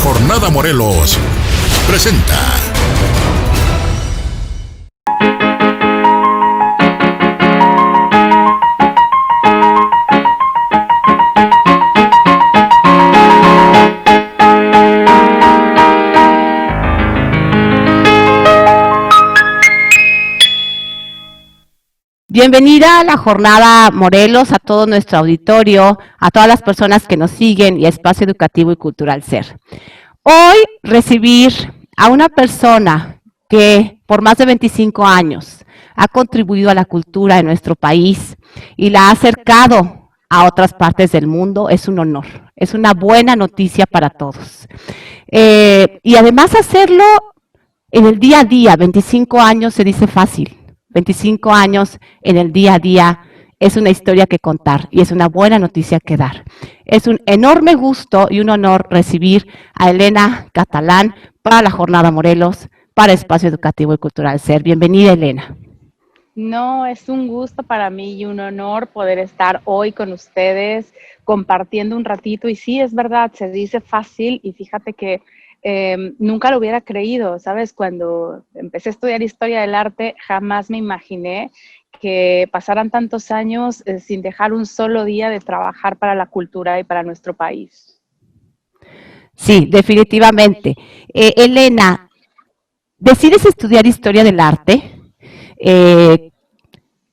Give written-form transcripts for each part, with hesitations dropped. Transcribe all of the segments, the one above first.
Jornada Morelos presenta. Bienvenida a la Jornada Morelos, a todo nuestro auditorio, a todas las personas que nos siguen y a Espacio Educativo y Cultural SER. Hoy recibir a una persona que por más de 25 años ha contribuido a la cultura de nuestro país y la ha acercado a otras partes del mundo es un honor, es una buena noticia para todos. Y además hacerlo en el día a día, 25 años se dice fácil. 25 años en el día a día es una historia que contar y es una buena noticia que dar. Es un enorme gusto y un honor recibir a Elena Catalán para la Jornada Morelos, para Espacio Educativo y Cultural SER. Bienvenida, Elena. No, es un gusto para mí y un honor poder estar hoy con ustedes compartiendo un ratito. Y sí, es verdad, se dice fácil y fíjate que nunca lo hubiera creído, ¿sabes? Cuando empecé a estudiar Historia del Arte, jamás me imaginé que pasaran tantos años sin dejar un solo día de trabajar para la cultura y para nuestro país. Sí, definitivamente. Elena, decides estudiar Historia del Arte,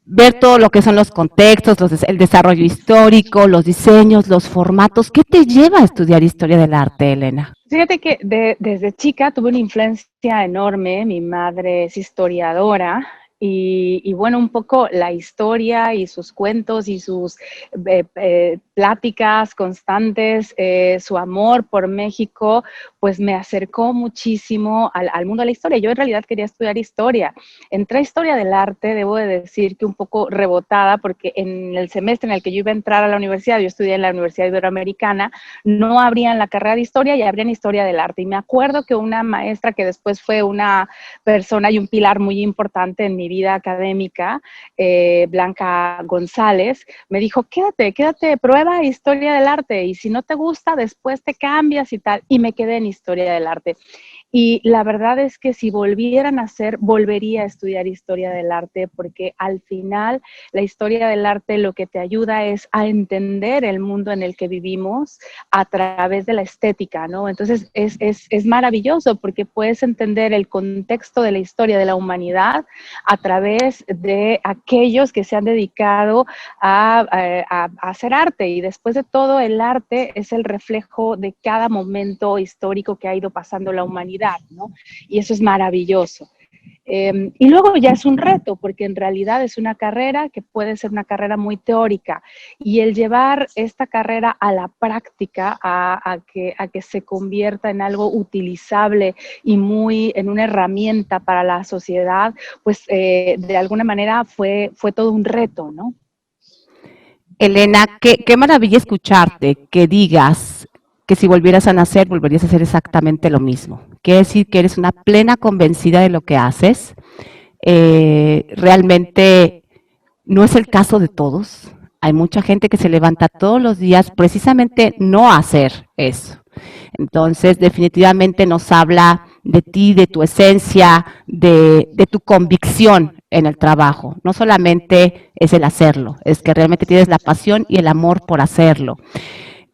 ver todo lo que son los contextos, el desarrollo histórico, los diseños, los formatos. ¿Qué te lleva a estudiar Historia del Arte, Elena? Fíjate que desde chica tuve una influencia enorme. Mi madre es historiadora y bueno, un poco la historia y sus cuentos y sus pláticas constantes, su amor por México, pues me acercó muchísimo al mundo de la historia. Yo en realidad quería estudiar historia. Entré a Historia del Arte, debo de decir que un poco rebotada, porque en el semestre en el que yo iba a entrar a la universidad, yo estudié en la Universidad Iberoamericana, no abrían la carrera de historia y abrían Historia del Arte. Y me acuerdo que una maestra que después fue una persona y un pilar muy importante en mi vida académica, Blanca González, me dijo, quédate, prueba Historia del Arte y si no te gusta, después te cambias y tal. Y me quedé en Historia del Arte. Y la verdad es que si volvieran a hacer, volvería a estudiar Historia del Arte, porque al final la historia del arte lo que te ayuda es a entender el mundo en el que vivimos a través de la estética, ¿no? Entonces es maravilloso porque puedes entender el contexto de la historia de la humanidad a través de aquellos que se han dedicado a hacer arte. Y después de todo, el arte es el reflejo de cada momento histórico que ha ido pasando la humanidad, ¿no? Y eso es maravilloso. Y luego ya es un reto, porque en realidad es una carrera que puede ser una carrera muy teórica, y el llevar esta carrera a la práctica, a que se convierta en algo utilizable y muy en una herramienta para la sociedad, pues de alguna manera fue todo un reto, ¿no? Elena, qué maravilla escucharte, que digas que si volvieras a nacer, volverías a hacer exactamente lo mismo. Quiere decir que eres una plena convencida de lo que haces. Realmente no es el caso de todos. Hay mucha gente que se levanta todos los días precisamente no a hacer eso. Entonces, definitivamente nos habla de ti, de tu esencia, de tu convicción en el trabajo. No solamente es el hacerlo, es que realmente tienes la pasión y el amor por hacerlo.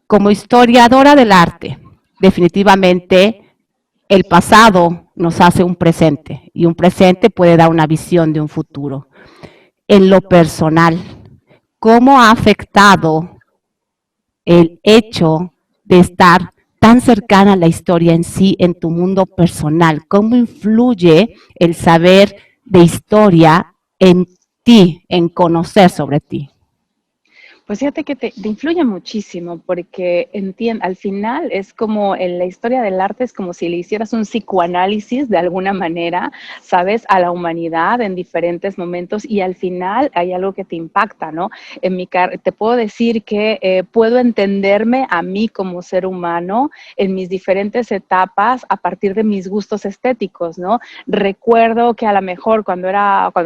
Como historiadora del arte, definitivamente el pasado nos hace un presente y un presente puede dar una visión de un futuro. En lo personal, ¿cómo ha afectado el hecho de estar tan cercana a la historia en sí, en tu mundo personal? ¿Cómo influye el saber de historia en ti, en conocer sobre ti? Pues fíjate que te influye muchísimo porque al final es como en la historia del arte, es como si le hicieras un psicoanálisis de alguna manera, ¿sabes? A la humanidad en diferentes momentos, y al final hay algo que te impacta, ¿no? Te puedo decir que puedo entenderme a mí como ser humano en mis diferentes etapas a partir de mis gustos estéticos, ¿no? Recuerdo que a lo mejor cuando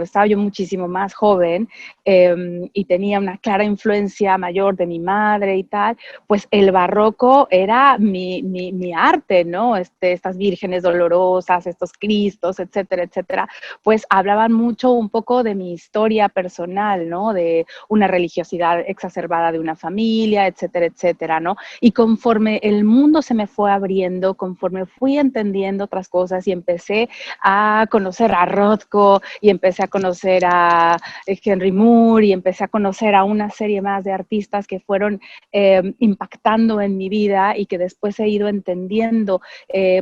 estaba yo muchísimo más joven y tenía una clara influencia influencia mayor de mi madre y tal, pues el barroco era mi arte, ¿no? Estas vírgenes dolorosas, estos cristos, etcétera, etcétera, pues hablaban mucho un poco de mi historia personal, ¿no? De una religiosidad exacerbada de una familia, etcétera, etcétera, ¿no? Y conforme el mundo se me fue abriendo, conforme fui entendiendo otras cosas y empecé a conocer a Rothko y empecé a conocer a Henry Moore y empecé a conocer a una serie más de artistas que fueron impactando en mi vida y que después he ido entendiendo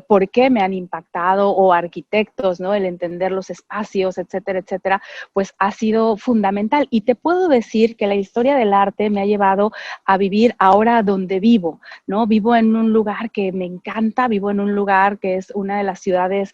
por qué me han impactado, o arquitectos, ¿no? El entender los espacios, etcétera, etcétera, pues ha sido fundamental. Y te puedo decir que la historia del arte me ha llevado a vivir ahora donde vivo, ¿no? Vivo en un lugar que me encanta, vivo en un lugar que es una de las ciudades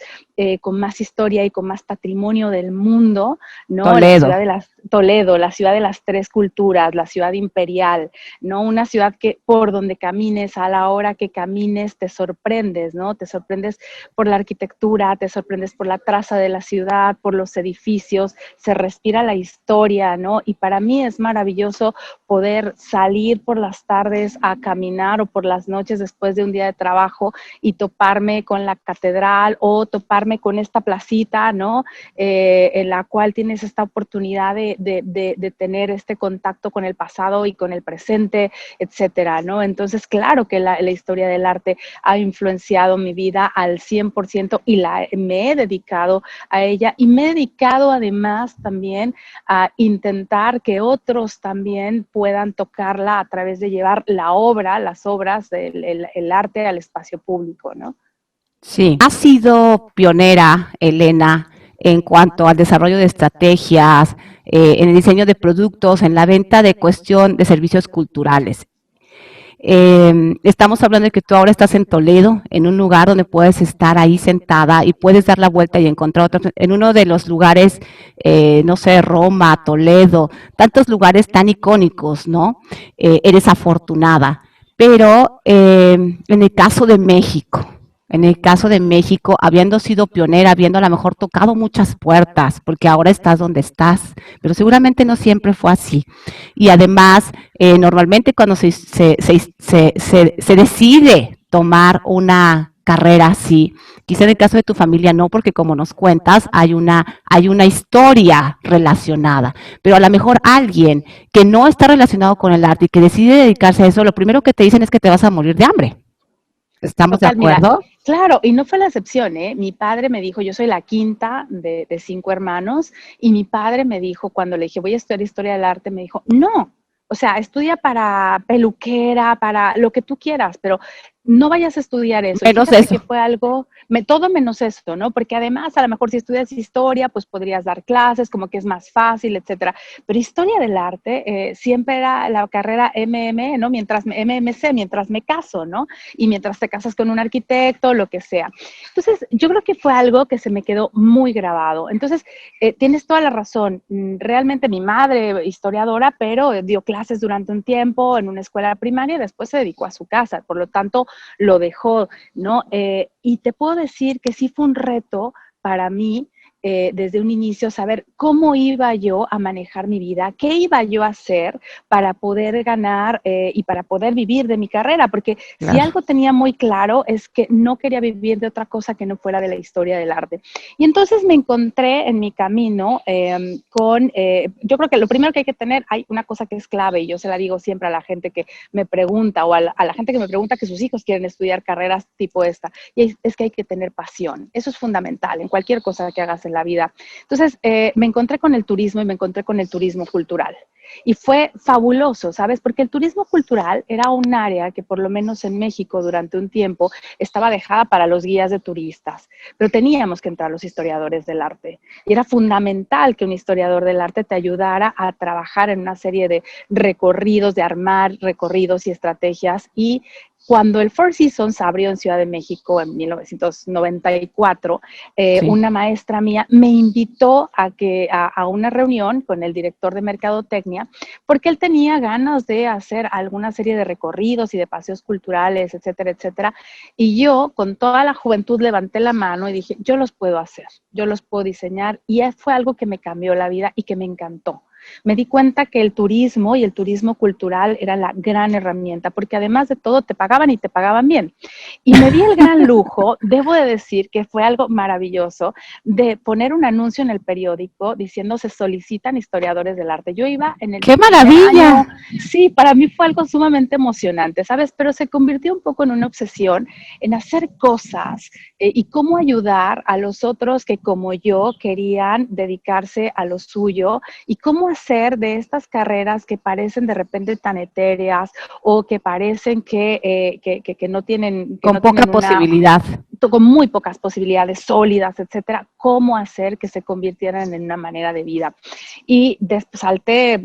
con más historia y con más patrimonio del mundo, ¿no? Toledo. La ciudad de Toledo, la ciudad de las tres culturas, la ciudad imperial, ¿no? Una ciudad que por donde camines, a la hora que camines, te sorprendes, ¿no? Te sorprendes por la arquitectura, te sorprendes por la traza de la ciudad, por los edificios, se respira la historia, ¿no? Y para mí es maravilloso poder salir por las tardes a caminar, o por las noches después de un día de trabajo, y toparme con la catedral o toparme con esta placita, ¿no? En la cual tienes esta oportunidad de tener este contacto con el pasado y con el presente, etcétera, ¿no? Entonces, claro que la historia del arte ha influenciado mi vida al 100% y me he dedicado a ella, y me he dedicado además también a intentar que otros también puedan tocarla a través de llevar las obras del arte al espacio público, ¿no? Sí. Has sido pionera, Elena, en cuanto al desarrollo de estrategias, en el diseño de productos, en la venta de cuestión de servicios culturales. Estamos hablando de que tú ahora estás en Toledo, en un lugar donde puedes estar ahí sentada y puedes dar la vuelta y encontrar otro, en uno de los lugares, no sé, Roma, Toledo, tantos lugares tan icónicos, ¿no? Eres afortunada. Pero en el caso de México, habiendo sido pionera, habiendo a lo mejor tocado muchas puertas, porque ahora estás donde estás, pero seguramente no siempre fue así. Y además, normalmente cuando se decide tomar una carrera así, quizá en el caso de tu familia no, porque como nos cuentas, hay una historia relacionada, pero a lo mejor alguien que no está relacionado con el arte y que decide dedicarse a eso, lo primero que te dicen es que te vas a morir de hambre. ¿Estamos de Total, mira, acuerdo? claro, y no fue la excepción, ¿eh? Mi padre me dijo, yo soy la quinta de 5 hermanos, y mi padre me dijo, cuando le dije, voy a estudiar historia del arte, me dijo, no, o sea, estudia para peluquera, para lo que tú quieras, pero no vayas a estudiar eso. Y Menos fíjate eso. que fue algo, todo menos eso, ¿no? Porque además, a lo mejor si estudias historia, pues podrías dar clases, como que es más fácil, etcétera. Pero historia del arte siempre era la carrera ¿no? MMC, mientras me caso, ¿no? Y mientras te casas con un arquitecto, lo que sea. Entonces, yo creo que fue algo que se me quedó muy grabado. Entonces, tienes toda la razón. Realmente mi madre, historiadora, pero dio clases durante un tiempo en una escuela primaria y después se dedicó a su casa. Por lo tanto, lo dejó, ¿no? Y te puedo decir que sí fue un reto para mí desde un inicio saber cómo iba yo a manejar mi vida, qué iba yo a hacer para poder ganar y para poder vivir de mi carrera, porque Claro. si algo tenía muy claro es que no quería vivir de otra cosa que no fuera de la historia del arte. Y entonces me encontré en mi camino yo creo que lo primero que hay que tener, hay una cosa que es clave, y yo se la digo siempre a la gente que me pregunta, o a la gente que me pregunta que sus hijos quieren estudiar carreras tipo esta, y es que hay que tener pasión. Eso es fundamental en cualquier cosa que hagas en la vida. Entonces, me encontré con el turismo y me encontré con el turismo cultural. Y fue fabuloso, ¿sabes? Porque el turismo cultural era un área que por lo menos en México durante un tiempo estaba dejada para los guías de turistas, pero teníamos que entrar los historiadores del arte. Y era fundamental que un historiador del arte te ayudara a trabajar en una serie de recorridos, de armar recorridos y estrategias. Y cuando el Four Seasons abrió en Ciudad de México en 1994, Sí. una maestra mía me invitó a una reunión con el director de Mercadotecnia, porque él tenía ganas de hacer alguna serie de recorridos y de paseos culturales, etcétera, etcétera. Y yo, con toda la juventud, levanté la mano y dije, yo los puedo hacer, yo los puedo diseñar. Y fue algo que me cambió la vida y que me encantó. Me di cuenta que el turismo y el turismo cultural era la gran herramienta, porque además de todo te pagaban y te pagaban bien. Y me di el gran lujo, debo de decir que fue algo maravilloso, de poner un anuncio en el periódico diciendo se solicitan historiadores del arte. Yo iba en el ¡Qué primer maravilla! año, sí, para mí fue algo sumamente emocionante, ¿sabes? Pero se convirtió un poco en una obsesión en hacer cosas y cómo ayudar a los otros que como yo querían dedicarse a lo suyo y cómo hacer de estas carreras que parecen de repente tan etéreas o que parecen que no tienen, que Con no poca tienen una, posibilidad. con muy pocas posibilidades sólidas, etcétera, cómo hacer que se convirtieran en una manera de vida. Y después salté,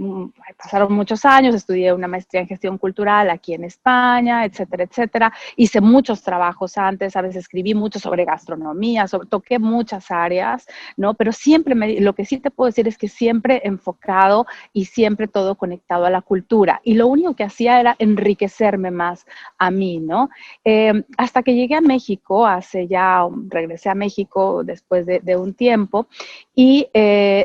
pasaron muchos años, estudié una maestría en gestión cultural aquí en España, etcétera, etcétera. Hice muchos trabajos antes, a veces escribí mucho sobre gastronomía, toqué muchas áreas, ¿no? Pero siempre, lo que sí te puedo decir es que siempre enfocado y siempre todo conectado a la cultura. Y lo único que hacía era enriquecerme más a mí, ¿no? Hasta que llegué a México, regresé a México después de un tiempo y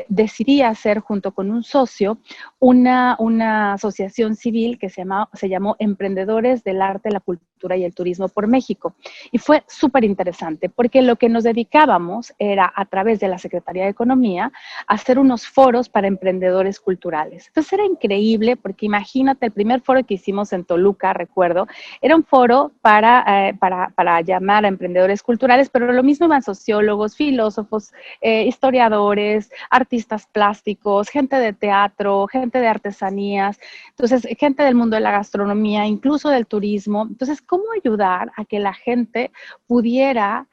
decidí hacer junto con un socio una asociación civil que se llamó Emprendedores del Arte, la Cultura y el Turismo por México. Y fue súper interesante porque lo que nos dedicábamos era a través de la Secretaría de Economía hacer unos foros para emprendedores culturales. Entonces era increíble porque imagínate, el primer foro que hicimos en Toluca, recuerdo, era un foro para llamar a emprendedores culturales, pero lo mismo iban sociólogos, filósofos, historiadores, artistas plásticos, gente de teatro, gente de artesanías, entonces gente del mundo de la gastronomía, incluso del turismo. Entonces, ¿cómo ayudar a que la gente pudiera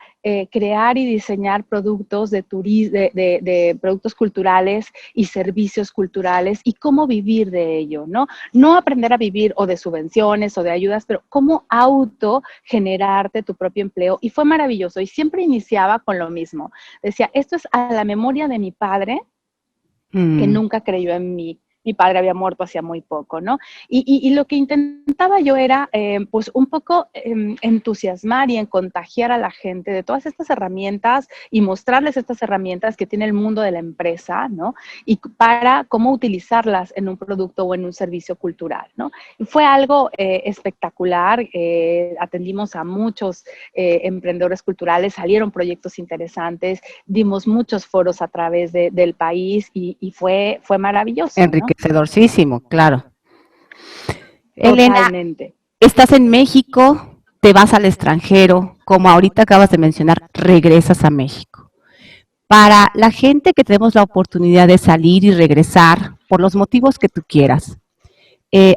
crear y diseñar productos de productos culturales y servicios culturales y cómo vivir de ello, ¿no? No aprender a vivir o de subvenciones o de ayudas, pero cómo autogenerarte tu propio empleo. Y fue maravilloso. Y siempre iniciaba con lo mismo. Decía, esto es a la memoria de mi padre, que nunca creyó en mí. Mi padre había muerto hacía muy poco, ¿no? Y lo que intentaba yo era, pues, un poco entusiasmar y en contagiar a la gente de todas estas herramientas y mostrarles estas herramientas que tiene el mundo de la empresa, ¿no? Y para cómo utilizarlas en un producto o en un servicio cultural, ¿no? Y fue algo espectacular. Atendimos a muchos emprendedores culturales, salieron proyectos interesantes, dimos muchos foros a través del país y fue maravilloso, ¿no? Enriquecedorcísimo, claro. Elena, Totalmente. estás en México, te vas al extranjero, como ahorita acabas de mencionar, regresas a México. Para la gente que tenemos la oportunidad de salir y regresar, por los motivos que tú quieras,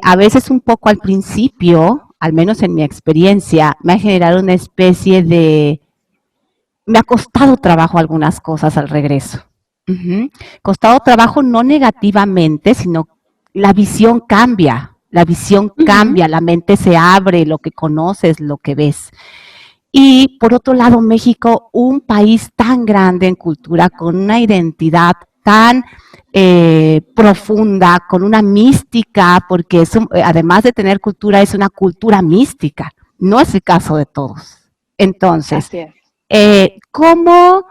a veces un poco al principio, al menos en mi experiencia, me ha generado una especie de, me ha costado trabajo algunas cosas al regreso. Ujú. Costado trabajo no negativamente, sino la visión Ujú. cambia, la mente se abre, lo que conoces, lo que ves. Y por otro lado, México, un país tan grande en cultura, con una identidad tan profunda, con una mística, porque además de tener cultura, es una cultura mística. No es el caso de todos. Entonces, Así es. ¿cómo,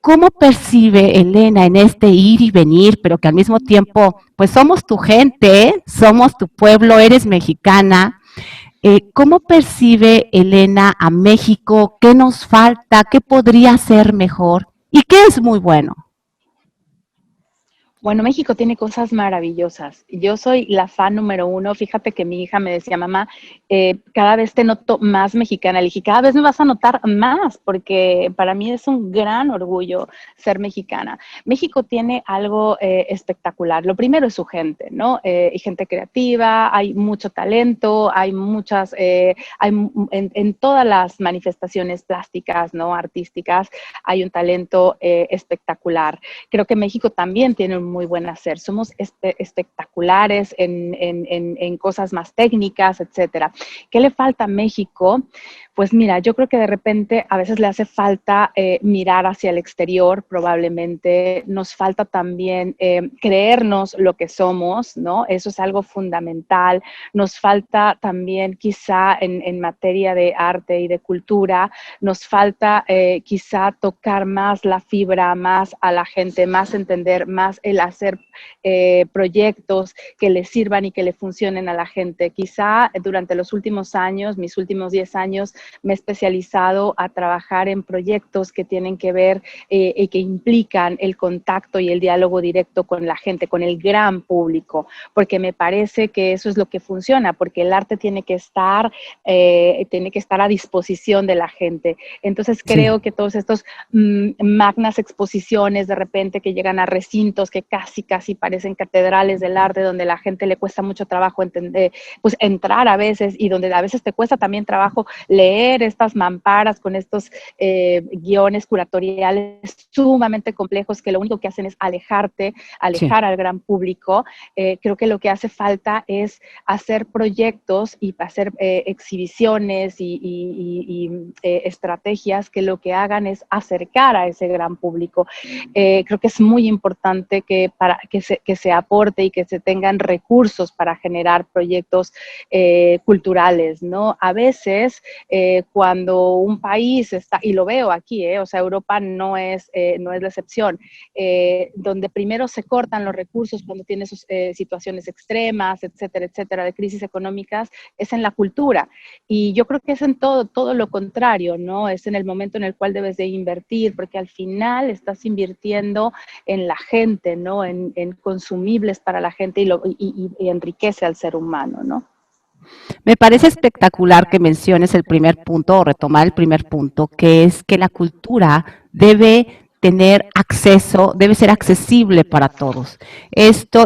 ¿cómo percibe Elena en este ir y venir, pero que al mismo tiempo, pues somos tu gente, somos tu pueblo, eres mexicana? ¿Cómo percibe Elena a México? ¿Qué nos falta? ¿Qué podría ser mejor? ¿Y qué es muy bueno? Bueno, México tiene cosas maravillosas. Yo soy la fan número uno. Fíjate que mi hija me decía, mamá, cada vez te noto más mexicana. Le dije, cada vez me vas a notar más, porque para mí es un gran orgullo ser mexicana. México tiene algo espectacular. Lo primero es su gente, ¿no? Hay gente creativa, hay mucho talento, hay muchas, en todas las manifestaciones plásticas, ¿no? Artísticas, hay un talento espectacular. Creo que México también tiene un muy buen hacer. Somos espectaculares en cosas más técnicas, etcétera. ¿Qué le falta a México? Pues mira, yo creo que de repente a veces le hace falta mirar hacia el exterior, probablemente. Nos falta también creernos lo que somos, ¿no? Eso es algo fundamental. Nos falta también quizá en materia de arte y de cultura, nos falta quizá tocar más la fibra, más a la gente, más entender más el hacer proyectos que le sirvan y que le funcionen a la gente. Quizá durante los últimos años, mis últimos 10 años, me he especializado a trabajar en proyectos que tienen que ver y que implican el contacto y el diálogo directo con la gente, con el gran público, porque me parece que eso es lo que funciona, porque el arte tiene que estar a disposición de la gente. Entonces creo que todos estos magnas exposiciones de repente que llegan a recintos que casi parecen catedrales del arte, donde la gente le cuesta mucho trabajo pues entrar a veces, y donde a veces te cuesta también trabajo leer estas mamparas con estos guiones curatoriales sumamente complejos que lo único que hacen es alejar al gran público. Creo que lo que hace falta es hacer proyectos y hacer exhibiciones y estrategias que lo que hagan es acercar a ese gran público. Creo que es muy importante que se aporte y que se tengan recursos para generar proyectos culturales, ¿no? A veces cuando un país está, y lo veo aquí, o sea, Europa no es la excepción, donde primero se cortan los recursos cuando tiene sus situaciones extremas, etcétera, etcétera, de crisis económicas, es en la cultura. Y yo creo que es en todo lo contrario, ¿no? Es en el momento en el cual debes de invertir, porque al final estás invirtiendo en la gente, ¿no? En consumibles para la gente y enriquece al ser humano, ¿no? Me parece espectacular que menciones el primer punto o retomar el primer punto, que es que la cultura debe tener acceso, debe ser accesible para todos.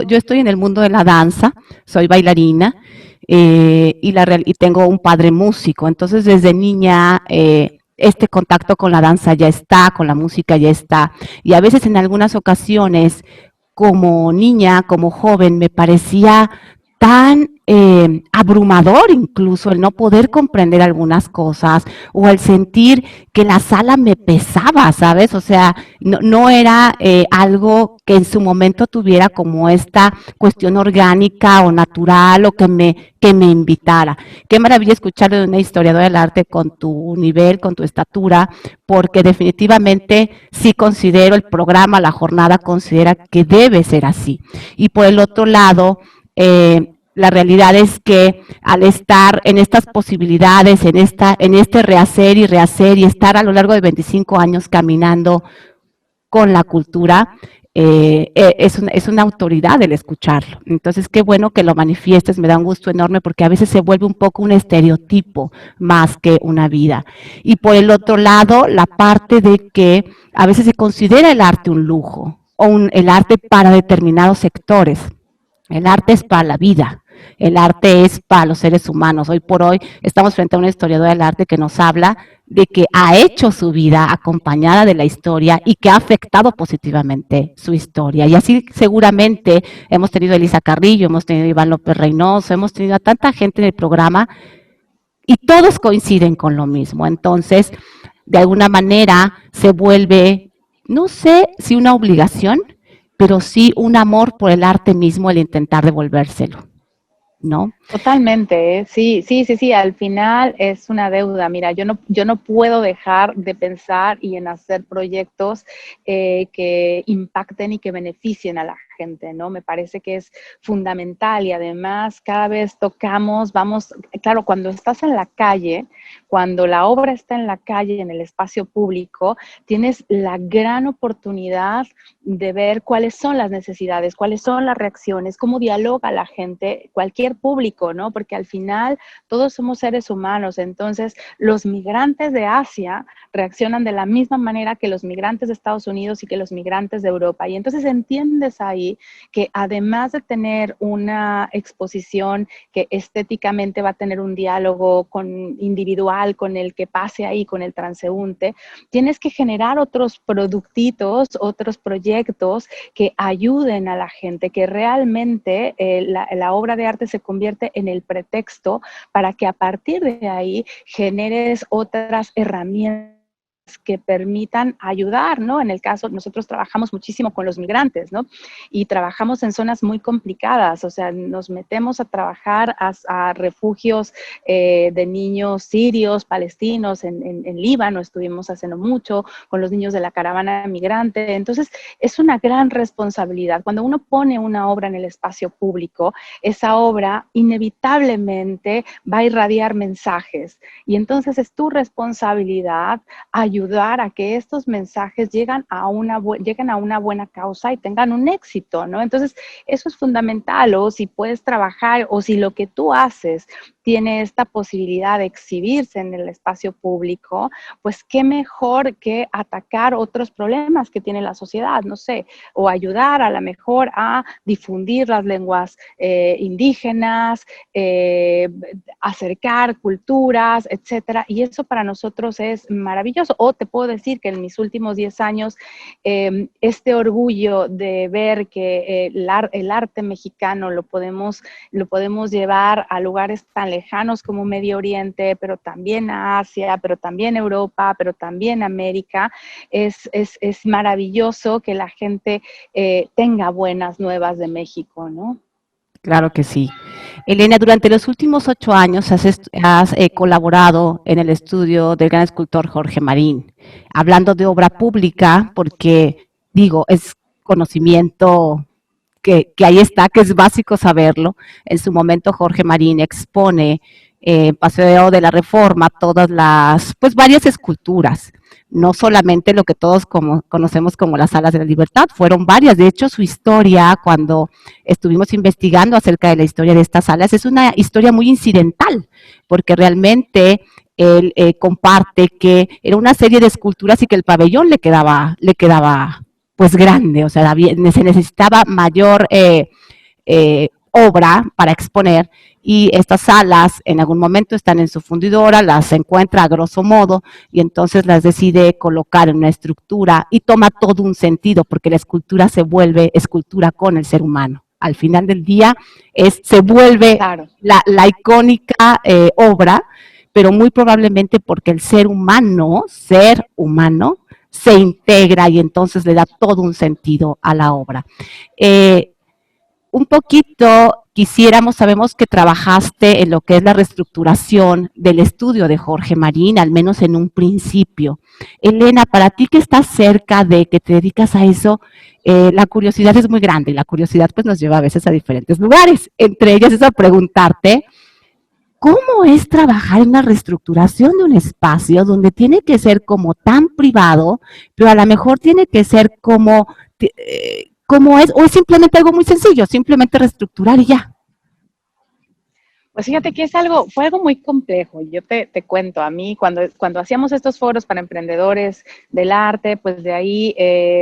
Yo estoy en el mundo de la danza, soy bailarina y tengo un padre músico, entonces desde niña este contacto con la danza ya está, con la música ya está, y a veces en algunas ocasiones como niña, como joven, me parecía tan abrumador incluso el no poder comprender algunas cosas o el sentir que la sala me pesaba, ¿sabes? O sea, no era algo que en su momento tuviera como esta cuestión orgánica o natural o que me invitara. Qué maravilla escuchar de una historiadora del arte con tu nivel, con tu estatura, porque definitivamente sí considero el programa, la jornada considera que debe ser así. Y por el otro lado, la realidad es que al estar en estas posibilidades, en este rehacer y estar a lo largo de 25 años caminando con la cultura, es una autoridad el escucharlo. Entonces, qué bueno que lo manifiestes, me da un gusto enorme porque a veces se vuelve un poco un estereotipo más que una vida. Y por el otro lado, la parte de que a veces se considera el arte un lujo o el arte para determinados sectores. El arte es para la vida, el arte es para los seres humanos. Hoy por hoy estamos frente a una historiadora del arte que nos habla de que ha hecho su vida acompañada de la historia y que ha afectado positivamente su historia. Y así seguramente hemos tenido a Elisa Carrillo, hemos tenido a Iván López Reynoso, hemos tenido a tanta gente en el programa y todos coinciden con lo mismo. Entonces, de alguna manera se vuelve, no sé si una obligación, pero sí un amor por el arte mismo, el intentar devolvérselo, ¿no? Totalmente, ¿eh? Sí, al final es una deuda. Mira, yo no puedo dejar de pensar y en hacer proyectos que impacten y que beneficien a la gente, ¿no? Me parece que es fundamental y además cada vez claro, cuando estás en la calle, cuando la obra está en la calle, en el espacio público, tienes la gran oportunidad de ver cuáles son las necesidades, cuáles son las reacciones, cómo dialoga la gente, cualquier público, ¿no? Porque al final todos somos seres humanos, entonces los migrantes de Asia reaccionan de la misma manera que los migrantes de Estados Unidos y que los migrantes de Europa. Y entonces entiendes ahí que además de tener una exposición que estéticamente va a tener un diálogo individual con el que pase ahí, con el transeúnte, tienes que generar otros productitos, otros proyectos que ayuden a la gente, que realmente la obra de arte se convierte en el pretexto para que a partir de ahí generes otras herramientas que permitan ayudar, ¿no? En el caso, nosotros trabajamos muchísimo con los migrantes, ¿no? Y trabajamos en zonas muy complicadas, o sea, nos metemos a trabajar a refugios de niños sirios, palestinos, en Líbano estuvimos hace no mucho, con los niños de la caravana migrante. Entonces, es una gran responsabilidad. Cuando uno pone una obra en el espacio público, esa obra inevitablemente va a irradiar mensajes. Y entonces es tu responsabilidad ayudar a que estos mensajes lleguen a una buena causa y tengan un éxito, ¿no? Entonces, eso es fundamental. O si puedes trabajar, o si lo que tú haces tiene esta posibilidad de exhibirse en el espacio público, pues qué mejor que atacar otros problemas que tiene la sociedad, no sé, o ayudar a lo mejor a difundir las lenguas indígenas, acercar culturas, etcétera. Y eso para nosotros es maravilloso. O te puedo decir que en mis últimos 10 años, este orgullo de ver que el arte mexicano lo podemos llevar a lugares tan lejanos como Medio Oriente, pero también a Asia, pero también a Europa, pero también a América, es maravilloso que la gente tenga buenas nuevas de México, ¿no? Claro que sí. Elena, durante los últimos 8 años has colaborado en el estudio del gran escultor Jorge Marín, hablando de obra pública, porque digo, es conocimiento que ahí está, que es básico saberlo. En su momento Jorge Marín expone Paseo de la Reforma todas las, pues varias esculturas, no solamente lo que todos conocemos como las Salas de la Libertad, fueron varias. De hecho, su historia, cuando estuvimos investigando acerca de la historia de estas salas, es una historia muy incidental, porque realmente él comparte que era una serie de esculturas y que el pabellón le quedaba pues grande, o sea, se necesitaba mayor obra para exponer, y estas salas en algún momento están en su fundidora, las encuentra a grosso modo y entonces las decide colocar en una estructura y toma todo un sentido porque la escultura se vuelve escultura con el ser humano. Al final del día se vuelve Claro. la icónica obra, pero muy probablemente porque el ser humano, se integra y entonces le da todo un sentido a la obra. Un poquito sabemos que trabajaste en lo que es la reestructuración del estudio de Jorge Marín, al menos en un principio. Elena, para ti que estás cerca de, que te dedicas a eso, la curiosidad es muy grande y la curiosidad pues nos lleva a veces a diferentes lugares. Entre ellas es a preguntarte, ¿cómo es trabajar en la reestructuración de un espacio donde tiene que ser como tan privado, pero a lo mejor tiene que ser como es, o es simplemente algo muy sencillo, simplemente reestructurar y ya? Pues fíjate que fue algo muy complejo. Yo te cuento, a mí cuando hacíamos estos foros para emprendedores del arte, pues de ahí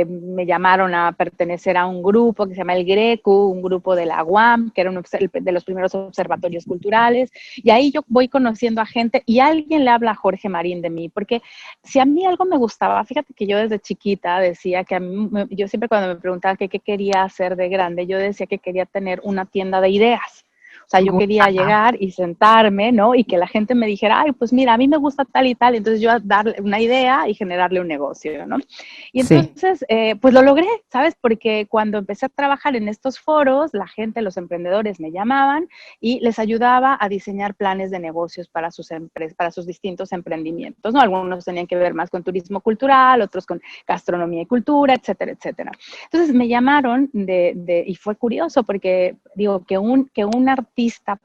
me llamaron a pertenecer a un grupo que se llama el Greco, un grupo de la UAM, que era de los primeros observatorios culturales, y ahí yo voy conociendo a gente y alguien le habla a Jorge Marín de mí, porque si a mí algo me gustaba, fíjate que yo desde chiquita decía que yo siempre cuando me preguntaban qué quería hacer de grande, yo decía que quería tener una tienda de ideas. O sea, yo quería llegar y sentarme, ¿no? Y que la gente me dijera, ay, pues mira, a mí me gusta tal y tal, y entonces yo darle una idea y generarle un negocio, ¿no? Y Sí. entonces, pues lo logré, ¿sabes? Porque cuando empecé a trabajar en estos foros, la gente, los emprendedores me llamaban y les ayudaba a diseñar planes de negocios para sus distintos emprendimientos, ¿no? Algunos tenían que ver más con turismo cultural, otros con gastronomía y cultura, etcétera, etcétera. Entonces me llamaron y fue curioso porque digo que un artista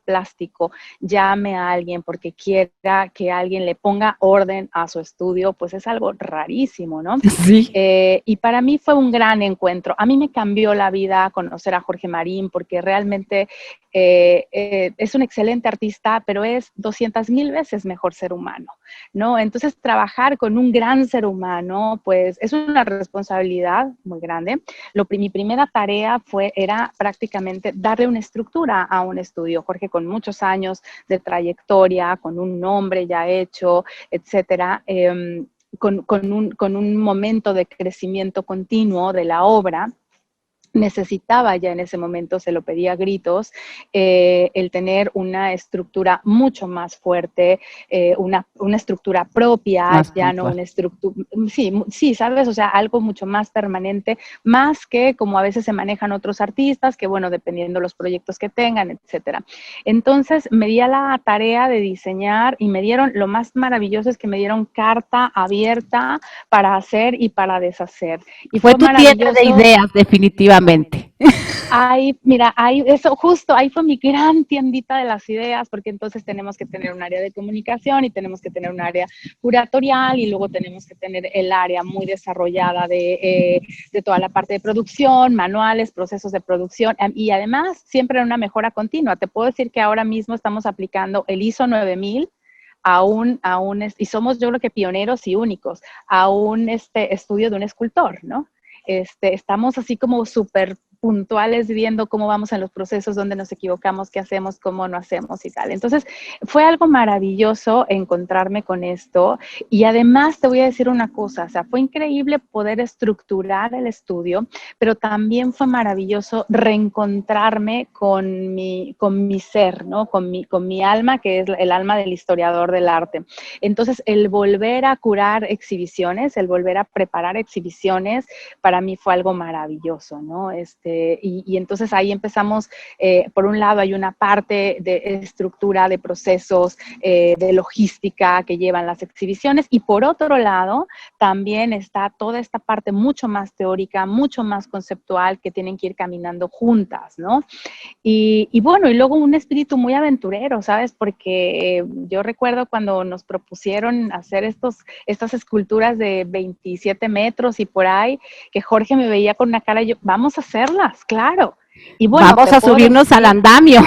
plástico llame a alguien porque quiera que alguien le ponga orden a su estudio, pues es algo rarísimo, ¿no? Sí. Y para mí fue un gran encuentro. A mí me cambió la vida conocer a Jorge Marín porque realmente es un excelente artista, pero es 200,000 veces mejor ser humano, ¿no? Entonces, trabajar con un gran ser humano, pues es una responsabilidad muy grande. Mi primera tarea era prácticamente darle una estructura a un estudio. Jorge, con muchos años de trayectoria, con un nombre ya hecho, etcétera, con un momento de crecimiento continuo de la obra. necesitaba ya en ese momento, se lo pedía a gritos, el tener una estructura mucho más fuerte, una estructura propia, Más ya no puntual. una estructura, sí, ¿sabes? O sea, algo mucho más permanente, más que como a veces se manejan otros artistas, que bueno, dependiendo los proyectos que tengan, etcétera. Entonces, me di a la tarea de diseñar y me dieron, lo más maravilloso es que me dieron carta abierta para hacer y para deshacer. Y Fue fue tu tienda de maravilloso. ideas, definitivamente. Ahí, mira, ahí, eso justo, ahí fue mi gran tiendita de las ideas, porque entonces tenemos que tener un área de comunicación y tenemos que tener un área curatorial y luego tenemos que tener el área muy desarrollada de toda la parte de producción, manuales, procesos de producción y además siempre una mejora continua. Te puedo decir que ahora mismo estamos aplicando el ISO 9000 y somos yo creo que pioneros y únicos, a un estudio de un escultor, ¿no? Estamos así como súper puntuales viendo cómo vamos en los procesos, dónde nos equivocamos, qué hacemos, cómo no hacemos y tal. Entonces, fue algo maravilloso encontrarme con esto y además te voy a decir una cosa, o sea, fue increíble poder estructurar el estudio, pero también fue maravilloso reencontrarme con mi ser, ¿no? Con mi alma, que es el alma del historiador del arte. Entonces, el volver a curar exhibiciones, el volver a preparar exhibiciones, para mí fue algo maravilloso, ¿no? Y entonces ahí empezamos, por un lado hay una parte de estructura, de procesos, de logística que llevan las exhibiciones y por otro lado también está toda esta parte mucho más teórica, mucho más conceptual que tienen que ir caminando juntas, ¿no? Y bueno, y luego un espíritu muy aventurero, ¿sabes? Porque yo recuerdo cuando nos propusieron hacer estas esculturas de 27 metros y por ahí, que Jorge me veía con una cara y yo, vamos a hacerlas, claro. Y bueno, Vamos te a puedo subirnos al decir, andamio.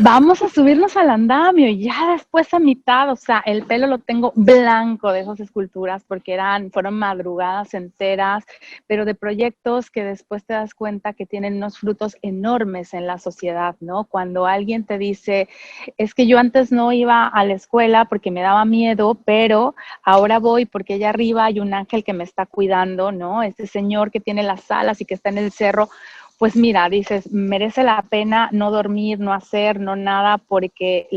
vamos a subirnos al andamio y ya después a mitad, o sea, el pelo lo tengo blanco de esas esculturas porque fueron madrugadas enteras, pero de proyectos que después te das cuenta que tienen unos frutos enormes en la sociedad, ¿no? Cuando alguien te dice, es que yo antes no iba a la escuela porque me daba miedo, pero ahora voy porque allá arriba hay un ángel que me está cuidando, ¿no? Este señor que tiene las alas y que está en el cerro, pues mira, dices, merece la pena no dormir, no hacer, no nada, porque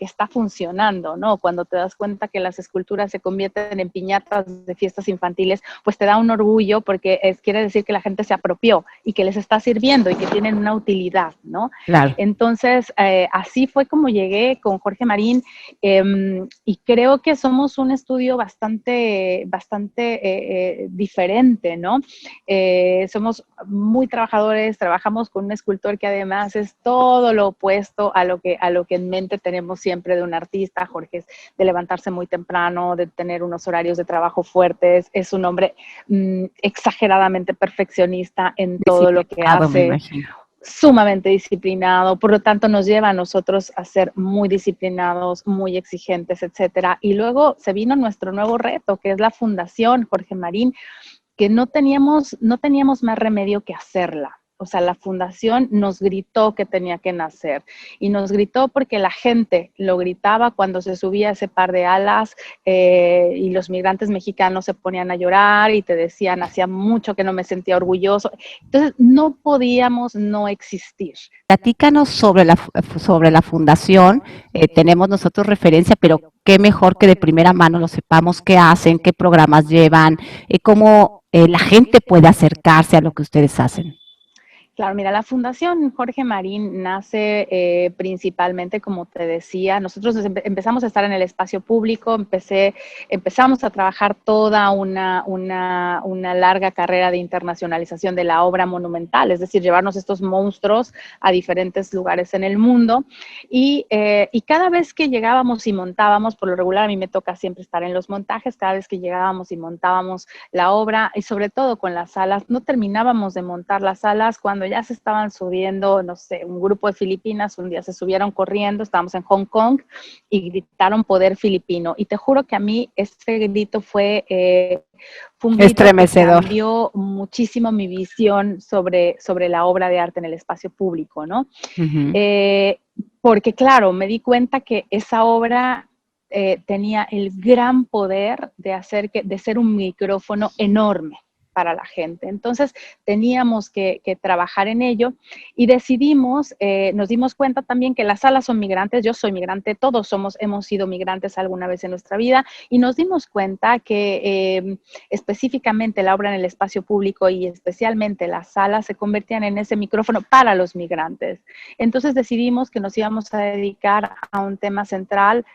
está funcionando, ¿no? Cuando te das cuenta que las esculturas se convierten en piñatas de fiestas infantiles, pues te da un orgullo porque quiere decir que la gente se apropió y que les está sirviendo y que tienen una utilidad, ¿no? Claro. Entonces, así fue como llegué con Jorge Marín y creo que somos un estudio bastante diferente, ¿no? Somos muy trabajadores, trabajamos con un escultor que además es todo lo opuesto a lo que en mente tenemos siempre de un artista. Jorge es de levantarse muy temprano, de tener unos horarios de trabajo fuertes, es un hombre exageradamente perfeccionista en todo lo que Disciplinado, me hace, imagino. sumamente disciplinado, por lo tanto nos lleva a nosotros a ser muy disciplinados, muy exigentes, etcétera. Y luego se vino nuestro nuevo reto, que es la Fundación Jorge Marín, que no teníamos más remedio que hacerla. O sea, la fundación nos gritó que tenía que nacer y nos gritó porque la gente lo gritaba cuando se subía ese par de alas y los migrantes mexicanos se ponían a llorar y te decían, hacía mucho que no me sentía orgulloso. Entonces, no podíamos no existir. Platícanos sobre la fundación. Tenemos nosotros referencia, pero qué mejor que de primera mano lo sepamos, qué hacen, qué programas llevan, cómo la gente puede acercarse a lo que ustedes hacen. Claro, mira, la Fundación Jorge Marín nace principalmente, como te decía, nosotros empezamos a estar en el espacio público, empezamos a trabajar toda una larga carrera de internacionalización de la obra monumental, es decir, llevarnos estos monstruos a diferentes lugares en el mundo. Y cada vez que llegábamos y montábamos, por lo regular a mí me toca siempre estar en los montajes, cada vez que llegábamos y montábamos la obra, y sobre todo con las salas, no terminábamos de montar las salas cuando ya se estaban subiendo, no sé, un grupo de filipinas, un día se subieron corriendo, estábamos en Hong Kong y gritaron poder filipino. Y te juro que a mí ese grito fue un grito que Estremecedor. cambió muchísimo mi visión sobre la obra de arte en el espacio público, ¿no? Uh-huh. Porque claro, me di cuenta que esa obra tenía el gran poder de ser un micrófono enorme. para la gente. Entonces, teníamos que trabajar en ello y decidimos, nos dimos cuenta también que las salas son migrantes, yo soy migrante, todos hemos sido migrantes alguna vez en nuestra vida, y nos dimos cuenta que específicamente la obra en el espacio público y especialmente las salas se convertían en ese micrófono para los migrantes. Entonces decidimos que nos íbamos a dedicar a un tema central,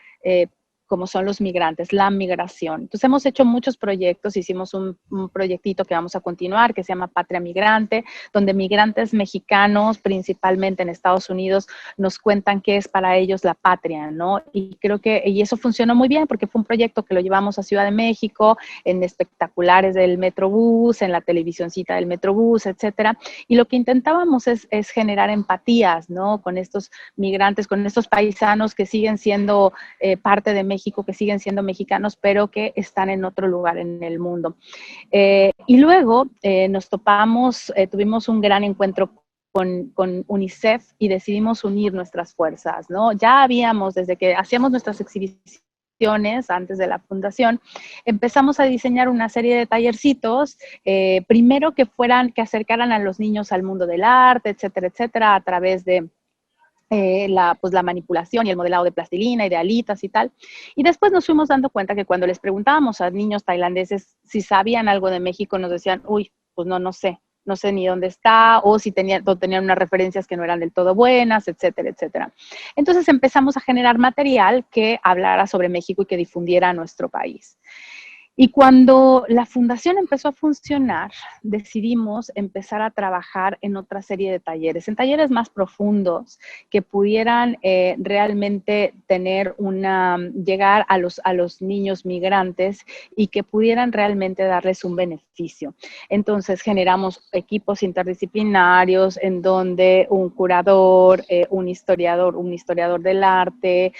como son los migrantes, la migración. Entonces hemos hecho muchos proyectos, hicimos un proyectito que vamos a continuar, que se llama Patria Migrante, donde migrantes mexicanos, principalmente en Estados Unidos, nos cuentan qué es para ellos la patria, ¿no? Y creo que, y eso funcionó muy bien, porque fue un proyecto que lo llevamos a Ciudad de México, en espectaculares del Metrobús, en la televisioncita del Metrobús, etcétera. Y lo que intentábamos es generar empatías, ¿no? Con estos migrantes, con estos paisanos que siguen siendo parte de México, que siguen siendo mexicanos, pero que están en otro lugar en el mundo. Y luego nos topamos, tuvimos un gran encuentro con UNICEF y decidimos unir nuestras fuerzas, ¿no? Ya habíamos, desde que hacíamos nuestras exhibiciones antes de la fundación, empezamos a diseñar una serie de tallercitos, primero que acercaran a los niños al mundo del arte, etcétera, etcétera, a través de la manipulación y el modelado de plastilina y de alitas y tal. Y después nos fuimos dando cuenta que cuando les preguntábamos a niños tailandeses si sabían algo de México, nos decían, uy, pues no sé ni dónde está, o si tenían unas referencias que no eran del todo buenas, etcétera, etcétera. Entonces empezamos a generar material que hablara sobre México y que difundiera a nuestro país. Y cuando la fundación empezó a funcionar, decidimos empezar a trabajar en otra serie de talleres, en talleres más profundos que pudieran realmente llegar a los niños migrantes y que pudieran realmente darles un beneficio. Entonces generamos equipos interdisciplinarios en donde un curador, un historiador del arte,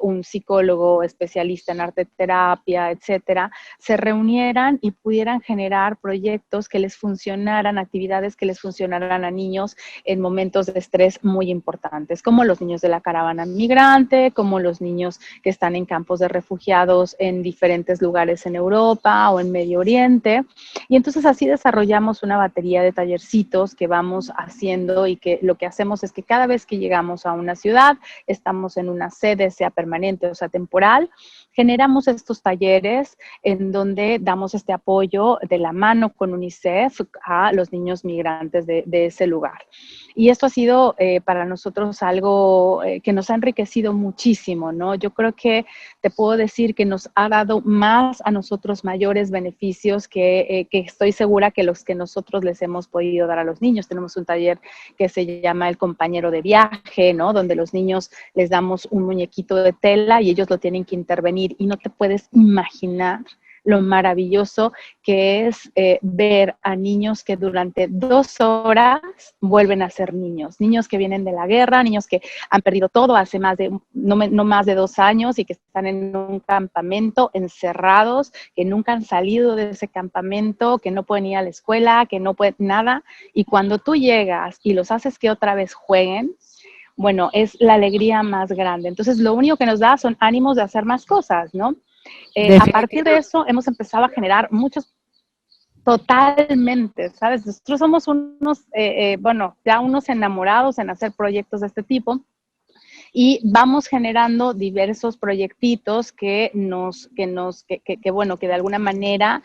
un psicólogo especialista en arte terapia, etcétera, se reunieran y pudieran generar proyectos que les funcionaran, actividades que les funcionaran a niños en momentos de estrés muy importantes, como los niños de la caravana migrante, como los niños que están en campos de refugiados en diferentes lugares en Europa o en Medio Oriente. Y entonces así desarrollamos una batería de tallercitos que vamos haciendo, y que lo que hacemos es que cada vez que llegamos a una ciudad, estamos en una sede, sea permanente o sea temporal, generamos estos talleres en donde damos este apoyo de la mano con UNICEF a los niños migrantes de ese lugar. Y esto ha sido para nosotros algo que nos ha enriquecido muchísimo, ¿no? Yo creo que te puedo decir que nos ha dado más a nosotros mayores beneficios que estoy segura que los que nosotros les hemos podido dar a los niños. Tenemos un taller que se llama El Compañero de Viaje, ¿no? Donde los niños les damos un muñequito de tela y ellos lo tienen que intervenir, y no te puedes imaginar lo maravilloso que es ver a niños que durante 2 horas vuelven a ser niños que vienen de la guerra, niños que han perdido todo hace no más de 2 años y que están en un campamento encerrados, que nunca han salido de ese campamento, que no pueden ir a la escuela, que no pueden nada, y cuando tú llegas y los haces que otra vez jueguen, bueno, es la alegría más grande. Entonces, lo único que nos da son ánimos de hacer más cosas, ¿no? A partir de eso hemos empezado a generar muchos, totalmente, ¿sabes? Nosotros somos ya unos enamorados en hacer proyectos de este tipo, y vamos generando diversos proyectitos que de alguna manera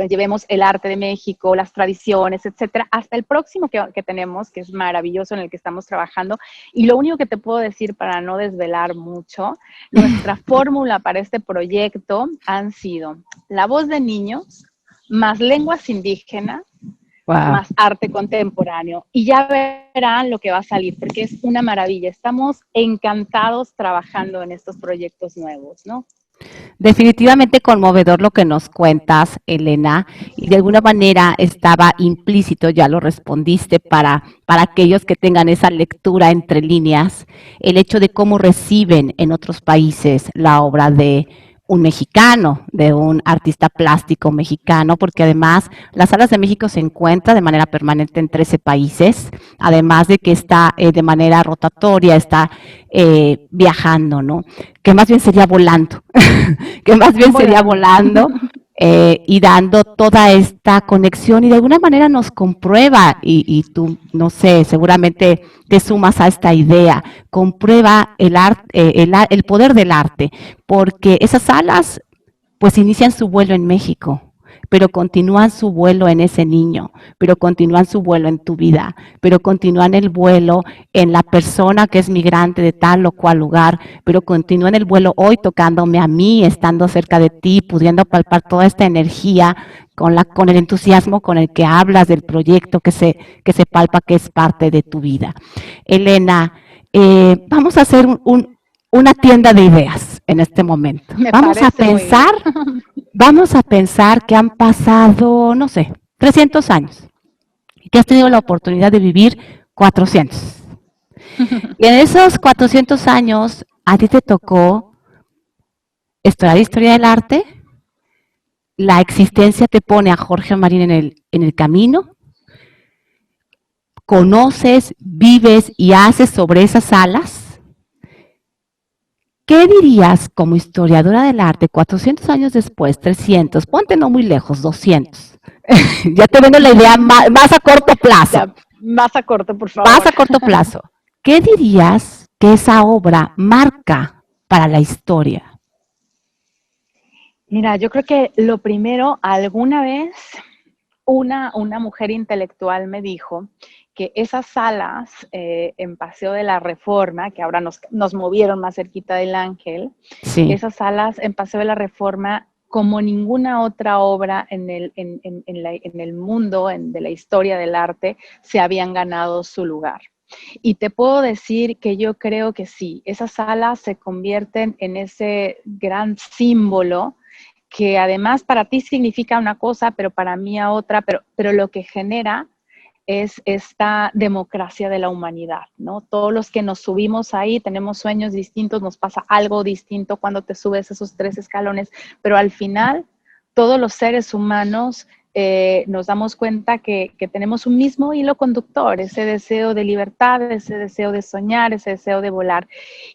llevemos el arte de México, las tradiciones, etcétera, hasta el próximo que tenemos, que es maravilloso, en el que estamos trabajando. Y lo único que te puedo decir, para no desvelar mucho, nuestra fórmula para este proyecto han sido la voz de niños, más lenguas indígenas, más arte contemporáneo. Y ya verán lo que va a salir, porque es una maravilla. Estamos encantados trabajando en estos proyectos nuevos, ¿no? Definitivamente conmovedor lo que nos cuentas, Elena, y de alguna manera estaba implícito, ya lo respondiste, para aquellos que tengan esa lectura entre líneas, el hecho de cómo reciben en otros países la obra de un mexicano, de un artista plástico mexicano, porque además las Salas de México se encuentra de manera permanente en 13 países, además de que está de manera rotatoria, está viajando, ¿no? Que más bien sería volando, que más bien sería volando. y dando toda esta conexión y de alguna manera nos comprueba, y tú, no sé, seguramente te sumas a esta idea, comprueba el poder del arte, porque esas salas pues inician su vuelo en México, pero continúan su vuelo en ese niño, pero continúan su vuelo en tu vida, pero continúan el vuelo en la persona que es migrante de tal o cual lugar, pero continúan el vuelo hoy tocándome a mí, estando cerca de ti, pudiendo palpar toda esta energía con el entusiasmo con el que hablas del proyecto que se palpa que es parte de tu vida. Elena, vamos a hacer una tienda de ideas en este momento. Me Vamos a parece muy bien. pensar Vamos a pensar que han pasado, no sé, 300 años y que has tenido la oportunidad de vivir 400. Y en esos 400 años, a ti te tocó estudiar historia del arte, la existencia te pone a Jorge Marín en el camino, conoces, vives y haces sobre esas salas. ¿Qué dirías como historiadora del arte 400 años después, 300, ponte no muy lejos, 200? Ya te vendo la idea más a corto plazo. Ya, más a corto, por favor. Más a corto plazo. ¿Qué dirías que esa obra marca para la historia? Mira, yo creo que lo primero, alguna vez una mujer intelectual me dijo que esas salas en Paseo de la Reforma, que ahora nos movieron más cerquita del Ángel, Sí. esas salas en Paseo de la Reforma, como ninguna otra obra en el mundo de la historia del arte, se habían ganado su lugar. Y te puedo decir que yo creo que sí, esas salas se convierten en ese gran símbolo que además para ti significa una cosa, pero para mí a otra, pero lo que genera es esta democracia de la humanidad, ¿no? Todos los que nos subimos ahí tenemos sueños distintos, nos pasa algo distinto cuando te subes esos 3 escalones, pero al final todos los seres humanos nos damos cuenta que tenemos un mismo hilo conductor, ese deseo de libertad, ese deseo de soñar, ese deseo de volar.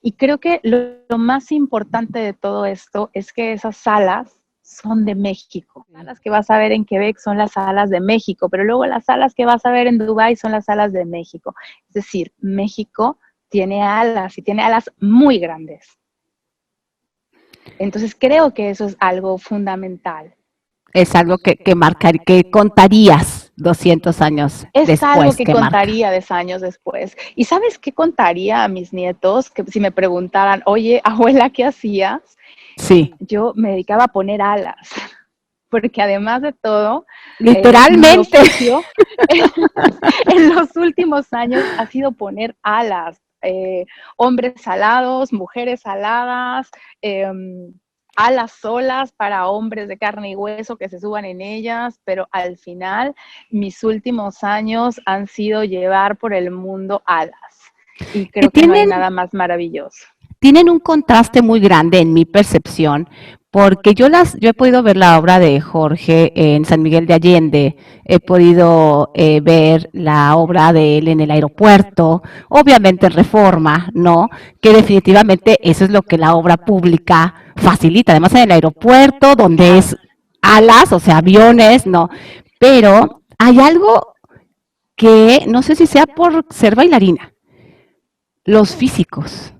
Y creo que lo más importante de todo esto es que esas salas son de México. Las salas que vas a ver en Quebec son las salas de México, pero luego las salas que vas a ver en Dubái son las salas de México. Es decir, México tiene alas y tiene alas muy grandes. Entonces creo que eso es algo fundamental. Es algo que contarías 200 años Es después. algo que contaría 10 años después. ¿Y sabes qué contaría a mis nietos? Que si me preguntaran, oye, abuela, ¿qué hacías? Sí. Yo me dedicaba a poner alas, porque además de todo, literalmente, mi oficio, en los últimos años ha sido poner alas, hombres alados, mujeres aladas, alas solas para hombres de carne y hueso que se suban en ellas, pero al final mis últimos años han sido llevar por el mundo alas, y creo que no hay nada más maravilloso. Tienen un contraste muy grande en mi percepción, porque yo he podido ver la obra de Jorge en San Miguel de Allende, he podido ver la obra de él en el aeropuerto, obviamente en Reforma, ¿no? Que definitivamente eso es lo que la obra pública facilita, además en el aeropuerto, donde es alas, o sea, aviones, ¿no? Pero hay algo que no sé si sea por ser bailarina, los físicos.